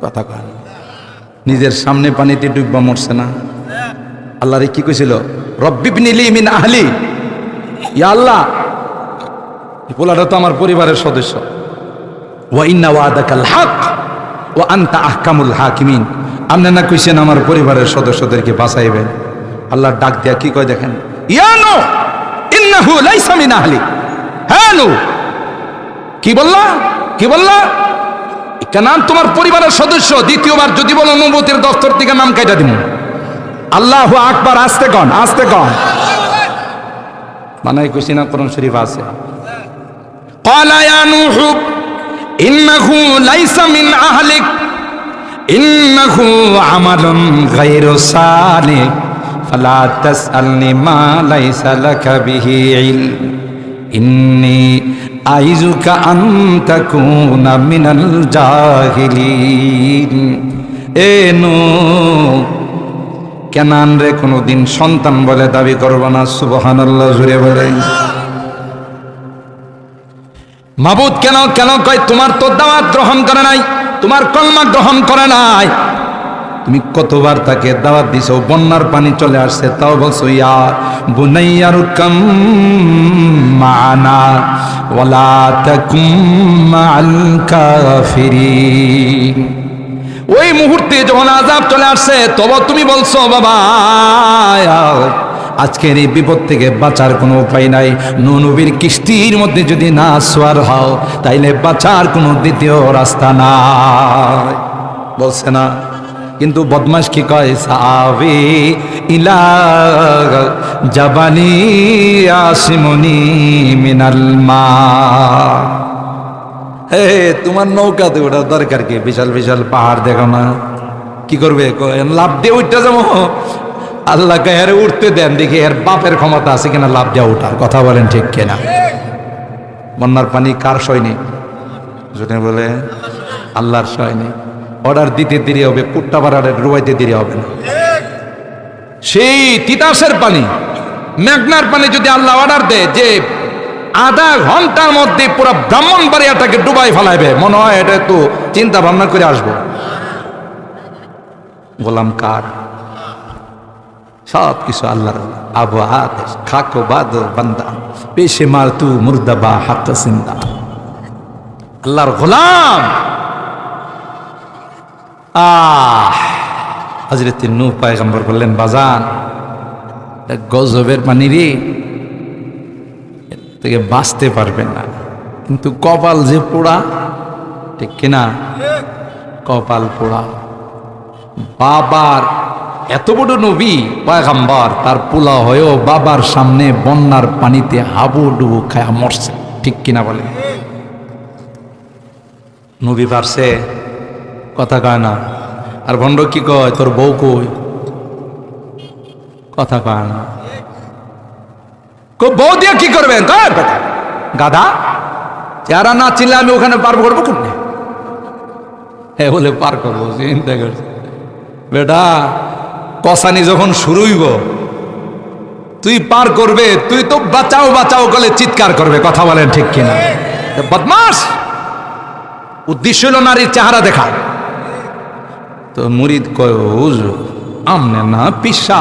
কথা কয়। নিজের সামনে পানিতে ডুববা মরছে না? আল্লাহ রে কি কইছিল? রব্বিবনি লি মিন আহলি, ইয়া আল্লাহ এই পোলাটা তো আমার পরিবারের সদস্য। ওয়া ইন্না ওয়াদাকাল হক ওয়া আনতা আহকামুল হাকিমিন। আপনি না কইছেন আমার পরিবারের সদস্যদেরকে বাঁচাইবেন। আল্লাহ ডাক দিয়া কি কয় দেখেন, ইয়া নূহ ইন্নাহু লাইসা মিন আহলি। হ্যাঁ নূহ, কি বললা? কি বললা? কেনান তোমার পরিবারের সদস্য। দ্বিতীয়বার যদি বলো নবুয়তের দফতর থেকে নাম কাটা দিব। আল্লাহু আকবার। আস্তে কন, আস্তে কন। বানাই কইছি না, কোরআন শরীফ আছে। ক্বালা ইয়া নূহ ইন্নাহু লাইসা মিন আহলিক ইন্নাহু আমালুন গায়রু সালিহ ফালা তাসআলনি মা লাইসা লাকা বিহি ইলম ইন্নী আইযুকা আন তাকুনা মিনাল জাহিলিন। এ নূহ, কেনান রে কোনোদিন সন্তান বলে দাবি করব না। সুবহানাল্লাহ, জুড়ে বলেন। মাবুদ কেন কেন কয় তোমার তো দাওয়াত গ্রহণ করে নাই, তোমার কলমা গ্রহণ করে নাই। তুমি কতবার তাকে দাওয়াত দিছো, বন্যার পানি চলে আসছে, তাও বলছো ইয়া বুনাইয়ারকাম মা'ানা ওয়ালা তাকুম মা'আল কাফিরিন। ওই মুহূর্তে যখন আযাব চলে আসছে, তবে তুমি বলছো বাবা আজকের এই বিপদ থেকে বাঁচার কোনো উপায় নাই, নূহ নবীর কিস্তির মধ্যে যদি না সওয়ার হও তাইলে বাঁচার কোনো দ্বিতীয় রাস্তা নাই, বলছে না। কিন্তু বদমাশ কি কয়, সাবি ইলা জাবালি আসিমুনি মিনাল মা। হে, তোমার নৌকাতে ওঠার দরকার কি? বিশাল বিশাল পাহাড় দেখো না, কি করবে? লাভ দিয়ে উঠতে যাবো। আল্লাহ এর উঠতে দেন, দেখি এর বাপের ক্ষমতা আছে কিনা লাভ দিয়ে উঠার। কথা বলেন ঠিক কিনা? বন্যার পানি কার সয়নি? যদি বলে আল্লাহর সয়নি। অর্ডার দিতে দেরি হবে, কুট্টা পাড়ার রুবাইতে দেরি হবে না। সেই তিতাসের পানি, মেঘনার পানি যদি আল্লাহ অর্ডার দেয় যে আধা ঘন্টার মধ্যে পুরো ব্রাহ্মণবাড়িয়াটাকে ডুবাই ফেলাইবে, মনে হয় এটা তো চিন্তা ভাবনা করে আসবো। গোলাম কার? সব কিছু আল্লাহর। আবু আদেশ খাকো বাদ বান্দা পেশে মার তু মুর্দাবা হাত সিন্দা। আল্লাহর গোলাম। হযরত নূহ পয়গম্বর বললেন, বাজান গজবের পানি রে, থেকে বাঁচতে পারবেন না। কিন্তু কপাল যে পোড়া, ঠিক কিনা? কপাল পোড়া। বাবার এত বড় নবী পয়গম্বর, তার পোলা হয়েও বাবার সামনে বন্যার পানিতে হাবুডুবু খায়া মরছে, ঠিক কিনা বলে? নবী পারছে? কথা কয় না। আর ভণ্ড কি কয়, তোর বউ কই? কথা কয় না। বউ দিয়ে কি করবেন? গাধা, যারা না চিনলে আমি ওখানে পার করবো কোনে? হ্যাঁ বলে পার করবো, চিন্তা করছি। বেটা কসানি যখন শুরুইব, তুই পার করবে, তুই তো বাঁচাও বাঁচাও বলে চিৎকার করবে। কথা বলেন ঠিক কিনা? বদমাস। উদ্দেশ্য হলো নারীর চেহারা দেখা। তো মুরিদ কয়, হুজুর আমনে না পিসা।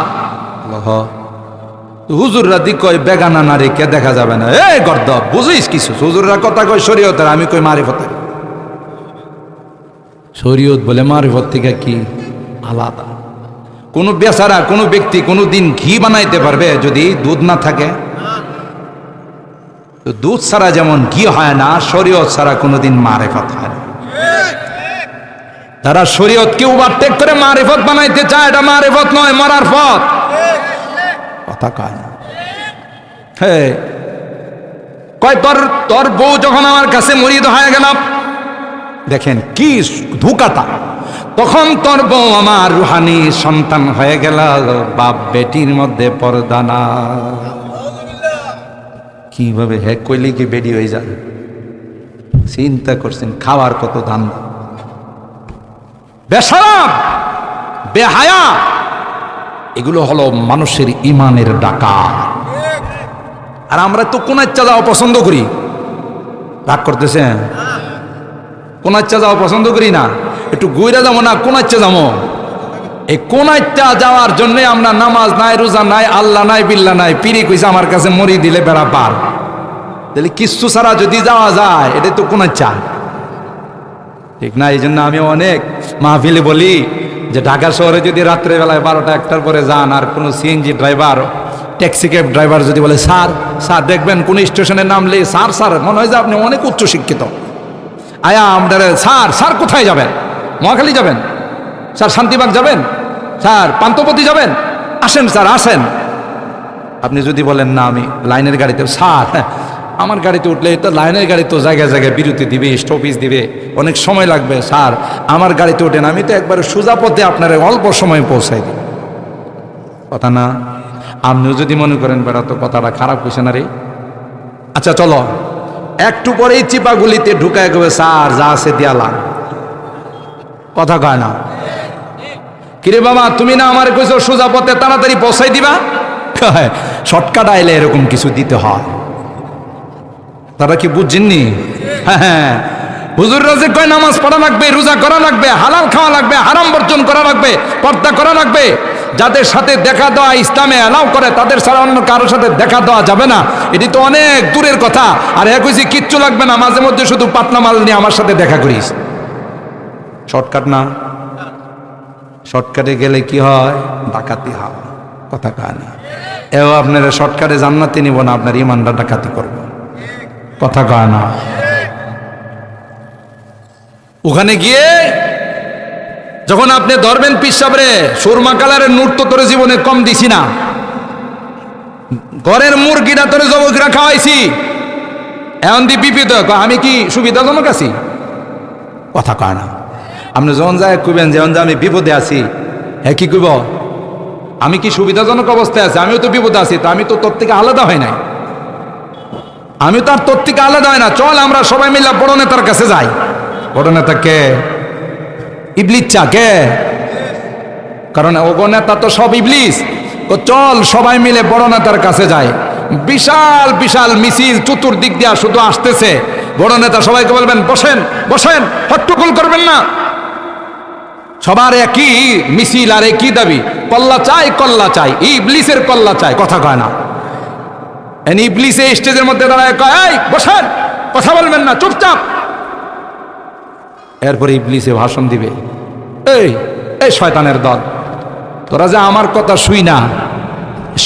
হুজুররা দি কয় বেগানা নারীকে দেখা যাবে না। এই গর্দব, বুঝিস কিছু? হুজুররা কথা কয় শরীয়তের, আমি কই মারিফতের। শরীয়ত বলে মারিফত থেকে কি আলাদা। কোন বেচারা কোন ব্যক্তি কোনো দিন ঘি বানাইতে পারবে যদি দুধ না থাকে? দুধ ছাড়া যেমন ঘি হয় না, শরীয়ত ছাড়া কোনোদিন মারিফত হয় না। তারা শরীয়তকে ওভারটেক করে মারিফত বানাইতে চায়, এটা মারিফত নয়, মরার পথ। কথা কয় না। হ্যাঁ, কয় তোর বউ যখন আমার কাছে মুরিদ হয়ে গেল, দেখেন কি ধোঁকাটা, তখন তোর বউ আমার রুহানি সন্তান হয়ে গেল, বাপ বেটির মধ্যে পর্দা না। কিভাবে? হ্যাঁ কইলে কি বেডি হয়ে যাবে? চিন্তা করছেন খাওয়ার কত দাম। বেশরম, বেহায়া, এগুলো হলো মানুষের ইমানের ডাকা। আর আমরা তো কোন ইচ্ছা যাওয়া পছন্দ করি। রাগ করতেছেন? কোন ইচ্ছা যাওয়া পছন্দ করি না। একটু ঘুরে যাবো না, কোন ইচ্ছা যাবো। এই কোন ইচ্ছা যাওয়ার জন্য আমরা নামাজ নাই, রোজা নাই, আল্লাহ নাই, বিল্লাহ নাই, পিরি কইছে আমার কাছে মরি দিলে বেড়া পার। তাহলে কিচ্ছু ছাড়া যদি যাওয়া যায়, এটা তো কোন ইচ্ছা, ঠিক না? এই জন্য আমি অনেক মাহফিলে বলি যে ঢাকা শহরে যদি রাত্রেবেলায় 12টা 1টার পরে যান, আর কোনো CNG driver, taxi cab driver যদি বলে স্যার স্যার, দেখবেন কোন স্টেশনের নামলে স্যার স্যার, মনে হয় যে আপনি অনেক উচ্চশিক্ষিত। আয়া আমাদের স্যার স্যার কোথায় যাবেন? মহাখালী যাবেন? স্যার শান্তিবাগ যাবেন? স্যার পান্থপতি যাবেন? আসেন স্যার আসেন। আপনি যদি বলেন না আমি লাইনের গাড়িতে, স্যার আমার গাড়িতে উঠলে তো লাইনের গাড়ি তো জায়গায় জায়গায় বিরতি দিবে, স্টপেজ দিবে, অনেক সময় লাগবে, স্যার আমার গাড়িতে ওঠেন, আমি তো একবার সোজা পথে আপনার অল্প সময় পৌঁছাই দিই। কথা না? আপনিও যদি মনে করেন বেড়া তো কথাটা খারাপ হয়েছে না রে, আচ্ছা চলো একটু পরেই চিপাগুলিতে ঢুকায় গেবে, স্যার যা আছে দিয়ালাম। কথা কয় না? কিরে বাবা তুমি না আমার কইছো সোজা পথে তাড়াতাড়ি পৌঁছাই দিবা, শর্টকাট আইলে এরকম কিছু দিতে হয়। তারা কি বুঝছেননি? হ্যাঁ, হুজুররা যে কয় নামাজ পড়া লাগবে, রোজা করা লাগবে, হালাল খাওয়া লাগবে, হারাম বর্জন করা লাগবে, পর্দা করা লাগবে, যাদের সাথে দেখা দেওয়া ইসলামে অ্যালাউ করে তাদের ছাড়া অন্য কারোর সাথে দেখা দেওয়া যাবে না, এটি তো অনেক দূরের কথা। আর এক কইছি কিচ্ছু লাগবে না, মাঝে মধ্যে শুধু পাতলা মাল নিয়ে আমার সাথে দেখা করিস। শর্টকাট না? শর্টকাটে গেলে কি হয়? ডাকাতি হয়। কথা কয় না? এও আপনার শর্টকাটে জান্নাতে নিব না, আপনার ইমানটা ডাকাতি করবো। কথা কয় না? ওখানে গিয়ে যখন আপনি ধরবেন পিসাবরে, সুরমা কালারের নূর তো তোর জীবনে কম দিছি না, ঘরের মুরগিটা তোরে জবকরা খাওয়াইছি, এখন দি বিপিত আমি কি সুবিধাজনক আছি? কথা কয় না? আপনি যখন যায় কইবেন যেমন যে আমি বিপদে আছি, হ্যাঁ কি কইব? আমি কি সুবিধাজনক অবস্থায় আছি? আমিও তো বিপদে আছি, তো আমি তো তোর থেকে আলাদা হয় নাই, আমি তো আর তোর থেকে আলাদা হয় না। চল আমরা সবাই মিলে বড় নেতার কাছে যাই। বড় নেতা কে? ইবলিস। চা কে? কারণ ওগো নেতা তো সব ইবলিস। চল সবাই মিলে বড় নেতার কাছে যাই। বিশাল বিশাল মিছিল চতুর্দিক দিয়া শুধু আসতেছে। বড় নেতা সবাইকে বলবেন বসেন বসেন, হট্টগোল করবেন না। সবার একই মিছিল আর একই দাবি, কল্লা চাই কল্লা চাই, ইবলিসের কল্লা চাই। কথা কয় না? ইবলিসে স্টেজের মধ্যে দাঁড়ায় কয় এই বসেন, কথা বলবেন না, চুপচাপ। এরপরে ইবলিসে ভাষণ দিবে, এই এই শয়তানের দল, তোরা যে আমার কথা শুই না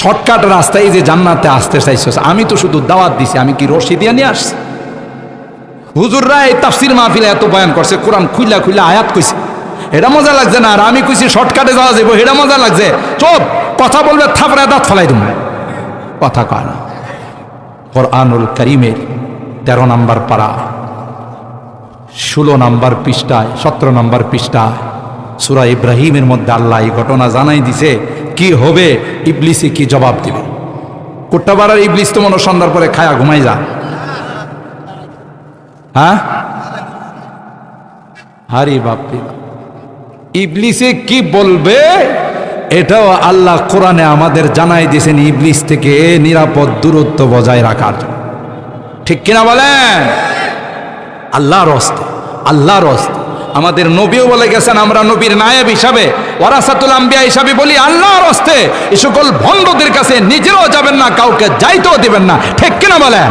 শর্টকাট রাস্তায় যে জান্নাতে আসতে চাইছস, আমি তো শুধু দাওয়াত দিছি, আমি কি রশি দিয়ে নিয়ে আসছি? হুজুররা এই তাফসির মাহফিলে এত বয়ান করছে, কোরআন খুইলা খুইলা আয়াত কইছে, এটা মজা লাগছে না? আর আমি কইছি শর্টকাটে যাওয়া যাবো, এটা মজা লাগছে? চুপ, কথা বলবে থাপড়ায় দাঁত ফেলাই দেব। কথা কয় না? কোরআনুল কারীমের 13 নম্বর পারা 16 নম্বর পৃষ্ঠায় 17 নম্বর পৃষ্ঠায় সূরা ইব্রাহিমের মধ্যে আল্লাহ এই ঘটনা জানাই দিছে, কি হবে, ইবলিসে কি জবাব দিবে। কোট্টাবাড়ার ইবলিস তো মনে সন্ধ্যার পরে খায়া ঘুমাই যা। হ্যাঁ, হারি বাপরে, ইবলিসে কি বলবে এটাও আল্লাহ কোরআনে আমাদের জানাই দিয়েছেন, ইবলিস থেকে নিরাপদ দূরত্ব বজায় রাখার জন্য। ঠিক কিনা বলেন? আল্লাহর হস্তে, আল্লাহর হস্তে। আমাদের নবীও বলে গেছেন, আমরা নবীর নায়েব হিসাবে, ওয়ারাসাতুল আম্বিয়া হিসাবে বলি, আল্লাহর হস্তে এই সকল ভণ্ডদের কাছে নিজেরাও যাবেন না, কাউকে যাইতেও দিবেন না। ঠিক কিনা বলেন?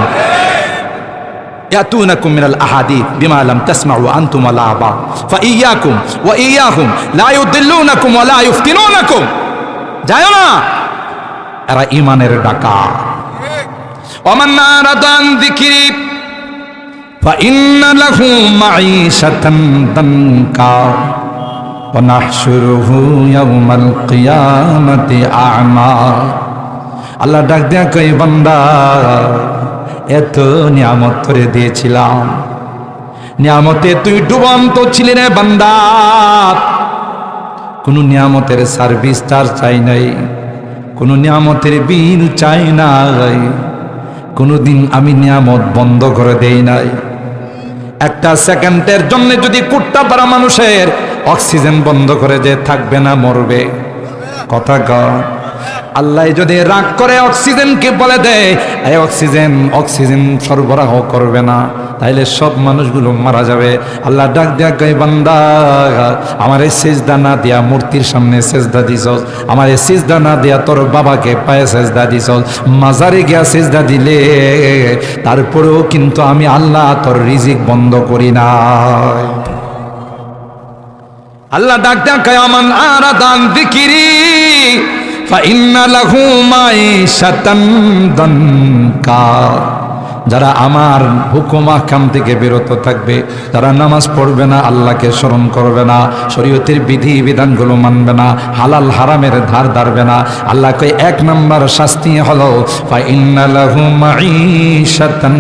ইয়াতুনাকুম মিনাল আহাদিথ বিমা লাম তাসমাউ আনতুম ওয়ালা আবা ফাইয়াকুম ওয়া ইয়াহুম লা ইউদিল্লুনাকুম ওয়া লা ইফতিনুনাকুম। যায় না, এরা ঈমানের ডাকা। ওমান নারাদান যিকরি ফাইন্না লাহু মাঈশাতান দানকা ওয়া নাহশুরুহু ইয়াওমাল কিয়ামাতি আ'মা। আল্লাহ ডাক দেয়া কই, বান্দা এত নিয়ামত করে দিয়েছিলাম, নিয়ামতে তুই ডুবন্ত ছিলি রে বান্দা, কোন নিয়ামতের সার্ভিস চার্জ চাই নাই, কোন নিয়ামতের বিল চাই নাই, কোনদিন আমি নিয়ামত বন্ধ করে দেই নাই। একটা সেকেন্ডের জন্য যদি কুট্টাপাড়া মানুষের অক্সিজেন বন্ধ করে যে থাকবে না, মরবে। কথা কর, আল্লাহ যদি রাগ করে অক্সিজেনকে বলে দেয় এই অক্সিজেন সরবরাহ করবে না, তাইলে সব মানুষগুলো মারা যাবে। আল্লাহ ডাক দেয়া কয়, বান্দা আমার এই সিজদা না দিয়া মূর্তির সামনে সিজদা দিছস, আমার এই সিজদা না দিয়া তোর বাবাকে পায়ে সিজদা দিছস, মাজারে গিয়া সিজদা দিলে তারপরেও কিন্তু আমি আল্লাহ তোর রিজিক বন্ধ করি না। আল্লাহ ডাক দেয়া কয়, আমান আরাদান যিকরি ফাইন্না লাহু মাঈশাতান দানকা যারা আমার হুকুম আহকাম থেকে বিরত থাকবে, যারা নামাজ পড়বে না, আল্লাহকে স্মরণ করবে না, শরীয়তের বিধি বিধানগুলো মানবে না, হালাল হারামের ধার ধারবে না, আল্লাহকে এক নাম্বার শাস্তি হলো ফা ইন্না লাহু মাঈশাতান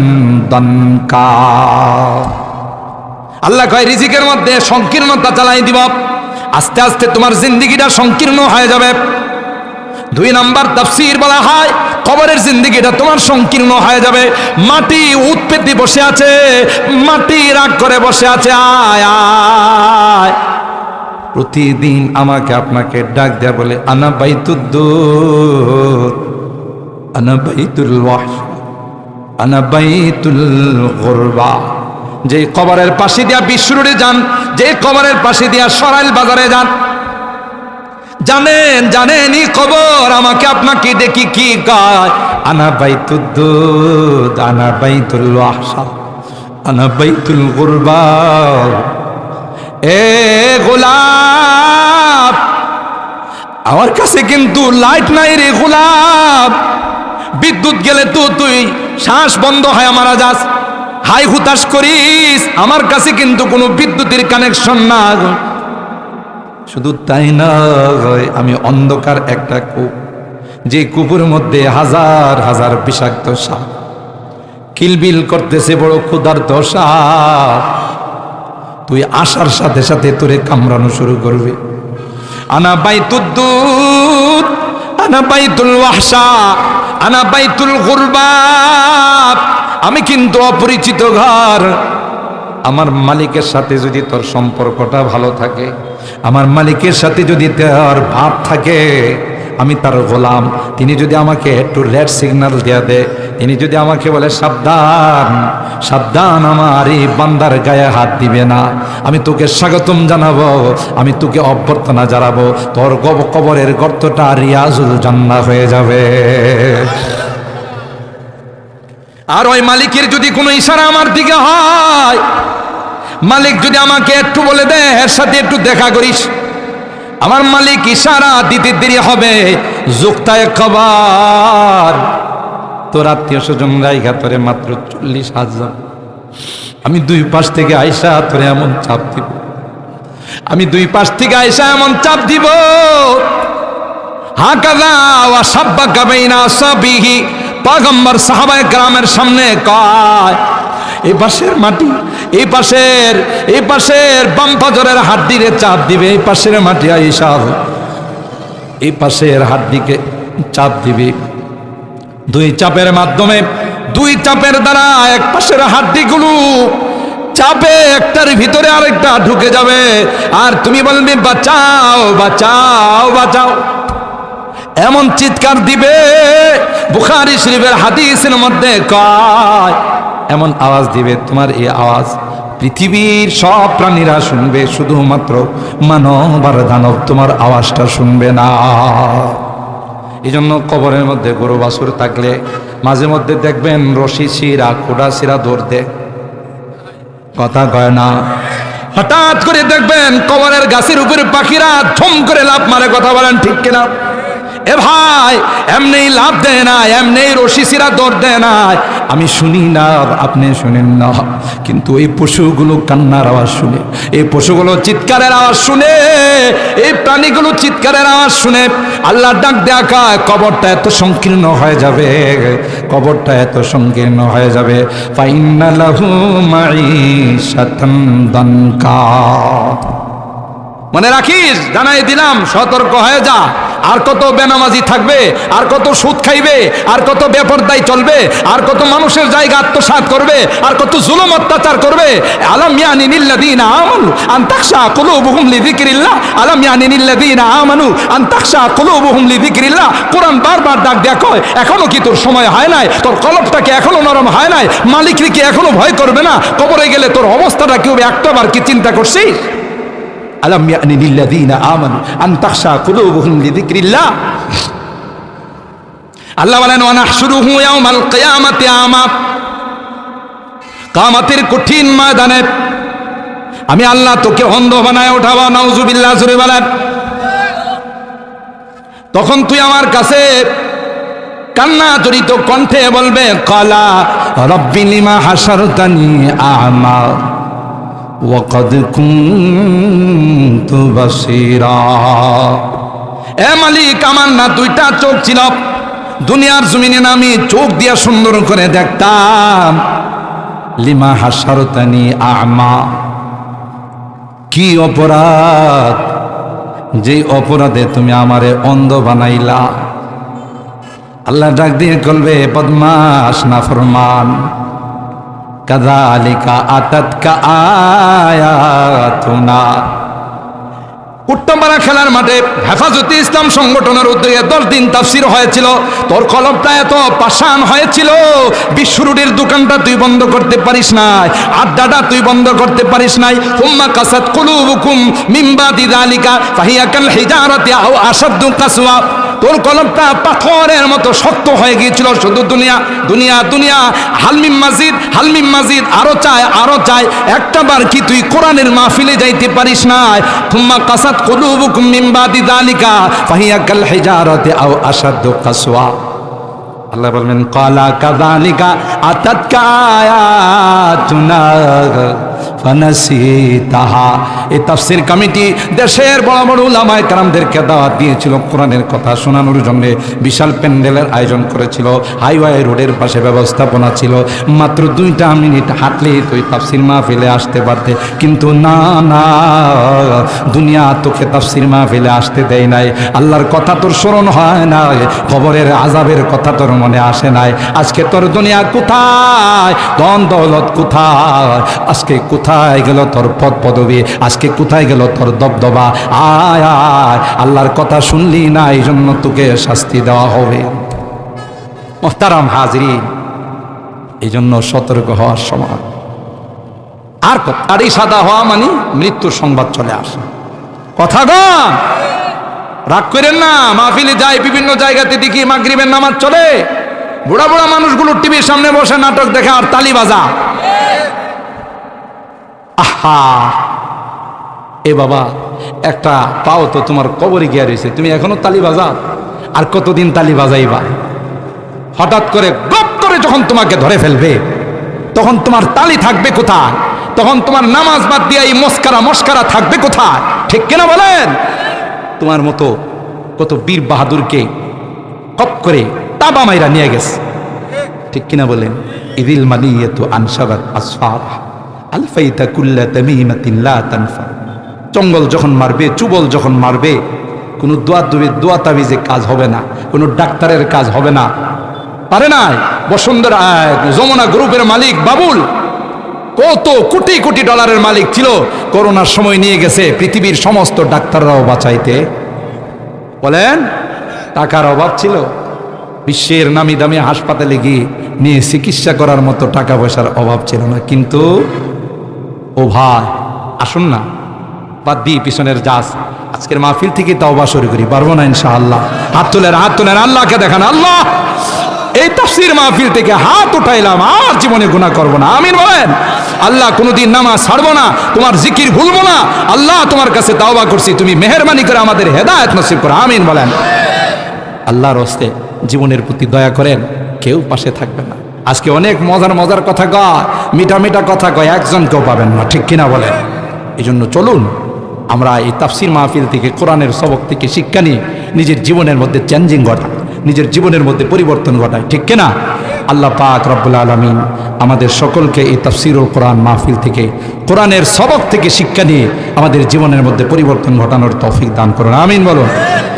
দানকা। আল্লাহ কয় রিজিকের মধ্যে সংকীর্ণতা চালাই দিব, আস্তে আস্তে তোমার জিন্দেগিটা সংকীর্ণ হয়ে যাবে। দুই নাম্বার তাফসীর বলা হয় কবরের জিন্দেগিটা তোমার সংকীর্ণ হয়ে যাবে। মাটি উৎপেতে বসে আছে, মাটি রাগ করে বসে আছে, আয় আয়। প্রতিদিন আমাকে আপনাকে ডাক দেয়া বলে আনা বাইতুদ্দুর, আনা বাইতুল ওয়াহশ, আনা বাইতুল গুরবা। যে কবরের পাশে দিয়া বিশ্বরোডে যান, যে কবরের পাশে দিয়া সরাইল বাজারে যান, জানেন জানেন এই কবর আমাকে আপনাকে দেখি কি কয়, আনা বাইতুদ্দুর, আনা বাইতুল ওয়াহশ, আনা বাইতুল গুরবা। এ গোলাপ, আমার কাছে কিন্তু লাইট নাই রে গোলাপ, বিদ্যুৎ গেলে তো তুই শ্বাস বন্ধ হয় মারা যাস, হাই হুতাশ করিস, আমার কাছে কিন্তু কোনো বিদ্যুতের কানেকশন না। শুধু তাই না, আমি অন্ধকার একটা কূপ, যে কূপের মধ্যে হাজার হাজার বিষাক্ত সাপ কিলবিল করতেছে, বড় ক্ষুধার্ত সাপ, তুই আসার সাথে সাথে তোরে কামড়ানো শুরু করবে। আনা বাইতুদ্দুর, আনা বাইতুল ওয়াহশা, আনা বাইতুল গুরবা। আমি কিন্তু অপরিচিত ঘর। আমার মালিকের সাথে যদি তোর সম্পর্কটা ভালো থাকে, আমার মালিকের সাথে যদি তোর ভাব থাকে, আমি তার গোলাম, তিনি যদি আমাকে একটু রেড সিগন্যাল দেয়া দেয়, তিনি যদি আমাকে বলে সাবধান সাবধান, আমার এই বান্দার গায়ে হাত দিবে না, আমি তোকে স্বাগতম জানাবো, আমি তোকে অভ্যর্থনা জানাবো, তোর কবরের গর্তটা রিয়াজুল জান্নাহ হয়ে যাবে। আর ওই মালিকের যদি কোনো ইশারা আমার দিকে হয়, মালিক যদি আমাকে একটু বলে দেয় এর সাথে একটু দেখা করিস, আমার মালিক ইশারা দিতে দেরি হবে, যুক্তায় কবর, তোর আত্মীয় স্বজন রাইখা তোরে মাত্র 40,000, আমি দুই পাশ থেকে আইসা তোরে এমন চাপ দিব, আমি দুই পাশ থেকে আইসা এমন চাপ দিব, হাকাযা ওয়া সাব্বাকা বাইনা সাবিহি। পয়গম্বর সাহাবায়ে কেরামের সামনে কয়, এই পাশের মাটি, এই পাশের বাম পাজরের হাড্ডিরে চাপ দিবে, এই পাশের মাটি আইসা এই পাশের হাড্ডিকে চাপ দিবে, দুই চাপের মাধ্যমে, দুই চাপের দ্বারা এক পাশের হাড্ডিগুলো চাপে একটার ভিতরে আরেকটা ঢুকে যাবে, আর তুমি বলবে বাঁচাও বাঁচাও বাঁচাও, এমন চিৎকার দিবে। বুখারী শরীফের হাদিসের মধ্যে কয়, এমন আওয়াজ দিবে, তোমার এই আওয়াজ পৃথিবীর সব প্রাণীরা শুনবে, শুধুমাত্র মানব আর দানব তোমার আওয়াজটা শুনবে না। এই জন্য কবরের মধ্যে গরু বাছুর থাকলে মাঝে মধ্যে দেখবেন রশি শিরা কোডা শিরা দৌড় দেয়, কথা কয় না। হঠাৎ করে দেখবেন কবরের গাছের উপরে পাখিরা ঝুম করে লাফ মারে, কথা বলেন ঠিক কিনা? এ ভাই, এমনি লাভ দেয় না, এমনি রশি শিরা দৌড় দেয় না, আমি শুনি না, আপনি শুনেন না, কিন্তু এই পশুগুলো কান্নার আওয়াজ শুনে, এই পশুগুলো চিৎকারের আওয়াজ শুনে, এই প্রাণীগুলো চিৎকারের আওয়াজ শুনে আল্লাহ ডাক দেখা, কবরটা এত সংকীর্ণ হয়ে যাবে, কবরটা এত সংকীর্ণ হয়ে যাবে। ফাইন্না লাহু মাঈশাতান দানকা। মনে রাখিস, জানাই দিলাম, সতর্ক হয়ে যা। আর কত বেনামাজি থাকবে, আর কত সুদ খাইবে, আর কত বেপরদায় চলবে, আর কত মানুষের জায়গা আত্মসাৎ করবে, আর কত জুলুম অত্যাচার করবে। আলাম ইয়ানি লিল্লাযীনা আমানু আন তাখশা কুলুবুহুম লিযিকরিল্লাহ, আলাম ইয়ানি লিল্লাযীনা আমানু আন তাখশা কুলুবুহুম লিযিকরিল্লাহ। কোরআন বারবার ডাক দেয়া কয়, এখনো কি তোর সময় হয় নাই? তোর কলবটা কি এখনো নরম হয় নাই? মালিককে কি এখনো ভয় করবে না? কবরে গেলে তোর অবস্থাটা কি হবে একটাবার কি চিন্তা করছিস? আলাম ইয়ানি লিল্লাযীনা আমানু আন তাখশা কুলুবুহুম লিযিকরিল্লাহ। আল্লাহ বলেন ওয়া নাহশুরুহু ইয়াওমাল কিয়ামাতি আমা। কিয়ামতের কঠিন ময়দানে আমি আল্লাহ তোকে অন্ধ বানায় উঠাবো, নাউজুবিল্লাহ জোরে বলেন। তখন তুই আমার কাছে কান্না জড়িত কণ্ঠে বলবে কালা রব্বি লিমা হাসারতানি আ'মা ওয়া ক্বাদ কুনতু বাসীরা। এ মালিক, আমার না দুইটা চোখ ছিল, দুনিয়ার জমিনে না আমি চোখ দিয়া সুন্দর করে দেখতাম। লিমা হাসারতানি আ'মা, কি অপরাধ, যে অপরাধে তুমি আমারে অন্ধ বানাইলা। আল্লাহ ডাক দিয়ে বলবে বদমাশ নাফরমান, কাযালিকা আতাতকা আয়াতুনা। কুট্টমারা খেলার মাঠে হেফাজতে ইসলাম সংগঠনের উদ্যোগে 10 দিন তাফসীর হয়েছিল। তোর কলমটা এত পাষাণ হয়েছিল, বিশ্বরুটির দোকানটা তুই বন্ধ করতে পারিস নাই, আড্ডাটা তুই বন্ধ করতে পারিস নাই। হুম্মা কাসাত কুলুবুকুম মিন বাদি যালিকা ফাহিয়া কাল হিজারাতি আও আশাদ্দু কাসওয়া। তোর কলমটা পাথরের মতো শক্ত হয়ে গিয়েছিল, শুধু দুনিয়া দুনিয়া দুনিয়া, হালমিম মাজিদ হালমিম মাজিদ, আরো চায় আরো চায়। একটা বার কি তুই কোরআনের মাহফিলে যাইতে পারিস নাই? থুম্মা কাসাত কুলুবুকুম মিন বাদি যালিকা ফাহিয়া কাল হিজারাতি আও আশাদ্দু কাসওয়া। আল্লাহ বলবেন ক্বালা কাযালিকা আতাতকা আয়াতুনা ফানাসিতাহা। এই তাফসীর কমিটি দেশের বড় বড় উলামায়ে কেরামদেরকে দাওয়াত দিয়েছিল, কোরআনের কথা শোনানোর জন্য বিশাল প্যান্ডেলের আয়োজন করেছিল, হাইওয়ে রোডের পাশে ব্যবস্থাপনা ছিল। মাত্র 2টা মিনিট হাঁটলেই তুই তাফসীর মাহফিলে আসতে পারতে, কিন্তু না না, দুনিয়া তোকে তাফসীর মাহফিলে আসতে দেয় নাই। আল্লাহর কথা তোর স্মরণ হয় না, কবরের আযাবের কথা তোর মনে আসে নাই। আজকে তোর দুনিয়া কোথায়, ধন দৌলত কোথায়, আজকে কোথায় গেল তোর পদ পদবী, আজকে কোথায় গেল তোর দবদবা? আয় আয়, আল্লাহর কথা শুনলি না, এই জন্য তোকে শাস্তি দেওয়া হবে। মুহতারাম হাজরিন, এই জন্য সতর্ক হওয়ার সময়। আর তারই সাদা হওয়া মানে মৃত্যুর সংবাদ চলে আসে। কথা গান রাগ করেন না, মাহফিলে যাই বিভিন্ন জায়গাতে দেখি মাগরিবের নামাজ চলে, বুড়া বুড়া মানুষগুলো টিভির সামনে বসে নাটক দেখে আর তালি বাজা। আহা, এ বাবা, একটা পাও তো তোমার কবরে গিয়া রয়েছে, তুমি এখনো তালি বাজা? আর কতদিন তালি বাজাইবা? হঠাৎ করে গপ করে যখন তোমাকে ধরে ফেলবে, তখন তোমার তালি থাকবে কোথায়? তখন তোমার নামাজ বাদ দিয়ে এই মস্কারা থাকবে কোথায়? ঠিক কিনা বলেন? তোমার মতো কত বীর বাহাদুরকে কপ করে তাবা মাইরা নিয়ে গেছে, ঠিক কিনা বলেন? ইদিল মানিয়াতু আনসাবাত আসফার আলফাইতা কুল্লা তামিমাতিন লা তানফা। জঙ্গল যখন মারবে, চুবল যখন মারবে, কোনো দোয়া তাবিজে কাজ হবে না, কোনো ডাক্তারের কাজ হবে না। পারে নাই? বসুন্ধরা যমুনা গ্রুপের মালিক বাবুল কত কোটি কোটি ডলারের মালিক ছিল, করোনার সময় নিয়ে গেছে পৃথিবীর সমস্ত ডাক্তাররাও বাঁচাইতে। বলেন, টাকার অভাব ছিল? বিশ্বের নামি দামি হাসপাতালে গিয়ে নিয়ে চিকিৎসা করার মতো টাকা পয়সার অভাব ছিল না। কিন্তু ও ভাই, আসুন না, বাদ দিই পিছনের জাজ, আজকের মাহফিল থেকে তাওবা শুরু করি। পারবো না ইনশাআল্লাহ? হাত তোলেন, হাত তোলেন, আল্লাহকে দেখান। আল্লাহ, এই তাফসীর মাহফিল থেকে হাত উঠাইলাম, আর জীবনে গুনাহ করব না। আমিন বলেন। আল্লাহ, কোনোদিন নামাজ ছাড়বো না, তোমার জিকির ভুলবো না। আল্লাহ, তোমার কাছে তাওবা করছি, তুমি মেহেরবানি করে আমাদের হেদায়েত নসিব করো। আমিন বলেন। আল্লাহর হস্তে জীবনের প্রতি দয়া করেন, কেউ পাশে থাকবে না। আজকে অনেক মজার মজার কথা কয়, মিঠা মিঠা কথা কয়, একজনকেও পাবেন না, ঠিক কিনা বলেন? এই জন্য চলুন আমরা এই তাফসীর মাহফিল থেকে, কোরআনের সবক থেকে শিক্ষা নিয়ে নিজের জীবনের মধ্যে চেঞ্জিং ঘটাই, নিজের জীবনের মধ্যে পরিবর্তন ঘটাই, ঠিক কিনা? আল্লাহ পাক রব্বুল আলামিন আমাদের সকলকে এই তাফসীরুল কোরআন মাহফিল থেকে, কোরআনের সবক থেকে শিক্ষা নিয়ে আমাদের জীবনের মধ্যে পরিবর্তন ঘটানোর তৌফিক দান করুন। আমিন বলুন।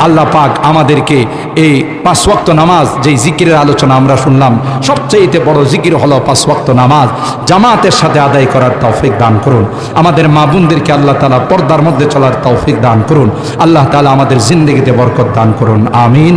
আল্লাহ পাক আমাদেরকে এই 5 ওয়াক্ত নামাজ, যেই জিকিরের আলোচনা আমরা শুনলাম, সবচেয়ে বড় জিকির হলো 5 ওয়াক্ত নামাজ জামাতের সাথে আদায় করার তৌফিক দান করুন। আমাদের মা বোনদেরকে আল্লাহ তাআলা পর্দার মধ্যে চলার তৌফিক দান করুন। আল্লাহ তাআলা আমাদের জিন্দেগিতে বরকত দান করুন। আমিন।